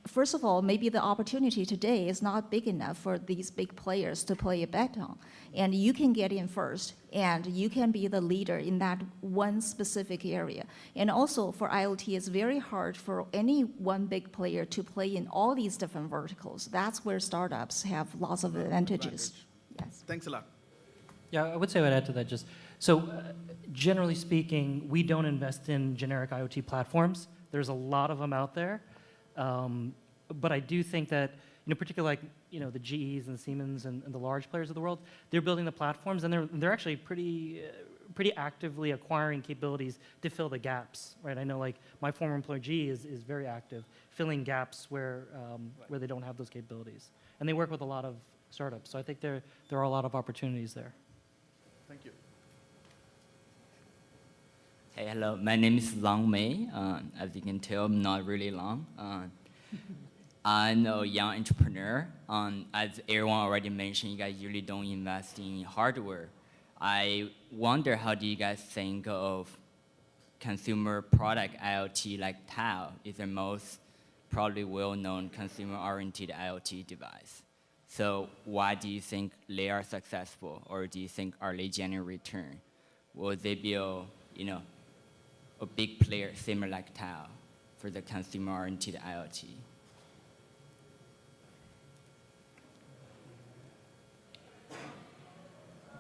first of all, maybe the opportunity today is not big enough for these big players to play a bet on. And you can get in first, and you can be the leader in that one specific area. And also for IoT, it's very hard for any one big player to play in all these different verticals. That's where startups have lots of advantages. Yes. Thanks a lot. Yeah, I would say I would add to that just, so generally speaking, we don't invest in generic IoT platforms. There's a lot of them out there. But I do think that, particularly like, the GEs and the Siemens and the large players of the world, they're building the platforms, and they're actually pretty actively acquiring capabilities to fill the gaps, right? I know like my former employer GE is very active, filling gaps where they don't have those capabilities. And they work with a lot of startups. So I think there are a lot of opportunities there. Thank you. Hey, hello. My name is Long Mei. As you can tell, I'm not really long. I'm a young entrepreneur. As everyone already mentioned, you guys usually don't invest in hardware. I wonder, how do you guys think of consumer product IoT like Tile is the most probably well-known consumer-oriented IoT device. So why do you think they are successful, or do you think are they generate return? Will they be a big player similar like Tao for the consumer-oriented IoT?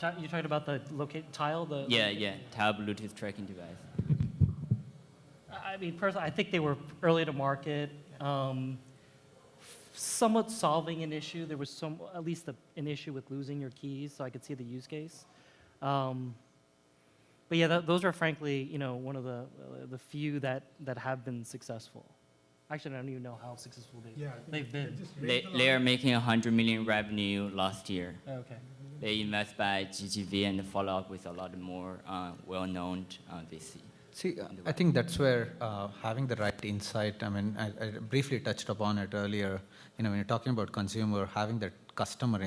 You're talking about the tile? Yeah, Tao Bluetooth tracking device. I mean, personally, I think they were early to market, somewhat solving an issue. There was at least an issue with losing your keys, so I could see the use case. But yeah, those are frankly, one of the few that have been successful. Actually, I don't even know how successful they've been. They are making 100 million revenue last year. Okay. They invest by GGV and follow up with a lot more well-known VC. See, I think that's where having the right insight, I mean, I briefly touched upon it earlier. When you're talking about consumer, having that consumer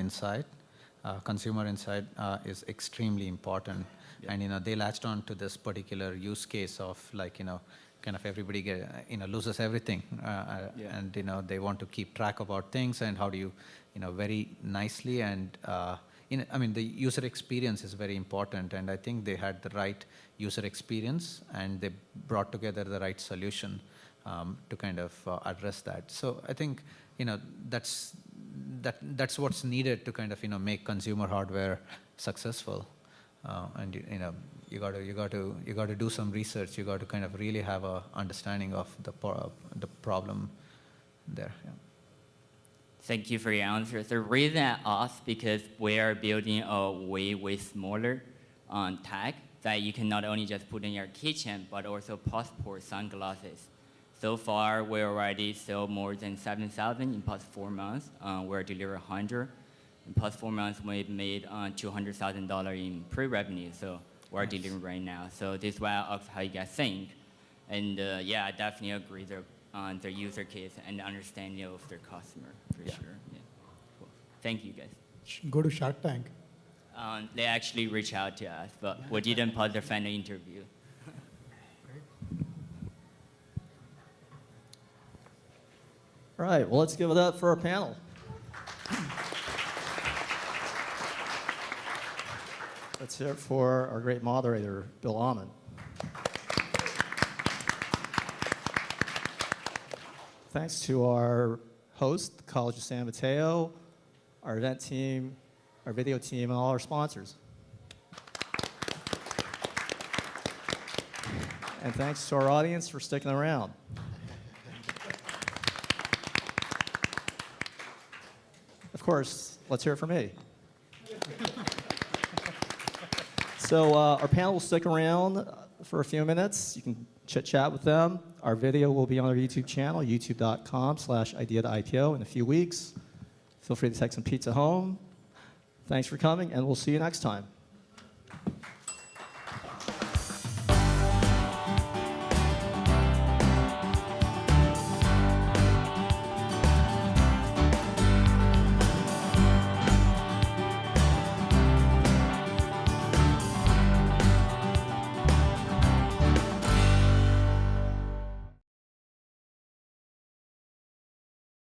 insight is extremely important. Yeah. And, they latched on to this particular use case of kind of everybody loses everything. Yeah. And, they want to keep track about things, and how do you, very nicely and, the user experience is very important, and I think they had the right user experience, and they brought together the right solution to kind of address that. So I think, that's what's needed to kind of, make consumer hardware successful. And you got to do some research. You got to kind of really have a understanding of the problem there. Yeah. Thank you for your answer. The reason I asked, because we are building a way smaller tag that you can not only just put in your kitchen, but also passport sunglasses. So far, we already sell more than 7,000 in past 4 months. We're delivering 100. In past 4 months, we've made $200,000 in pre-revenue. So we're delivering right now. So this is why I asked how you guys think. And yeah, I definitely agree on the user case and understanding of their customer, for sure. Yeah. Cool. Thank you, guys. Go to Shark Tank. They actually reached out to us, but we didn't put the final interview. All right, well, let's give it up for our panel. Let's hear it for our great moderator, Bill Ahman. Thanks to our host, the College of San Mateo, our event team, our video team, and all our sponsors. And thanks to our audience for sticking around. Of course, let's hear it from me. So our panel will stick around for a few minutes. You can chit-chat with them. Our video will be on our YouTube channel, youtube.com/idea-to-IPO in a few weeks. Feel free to take some pizza home. Thanks for coming, and we'll see you next time.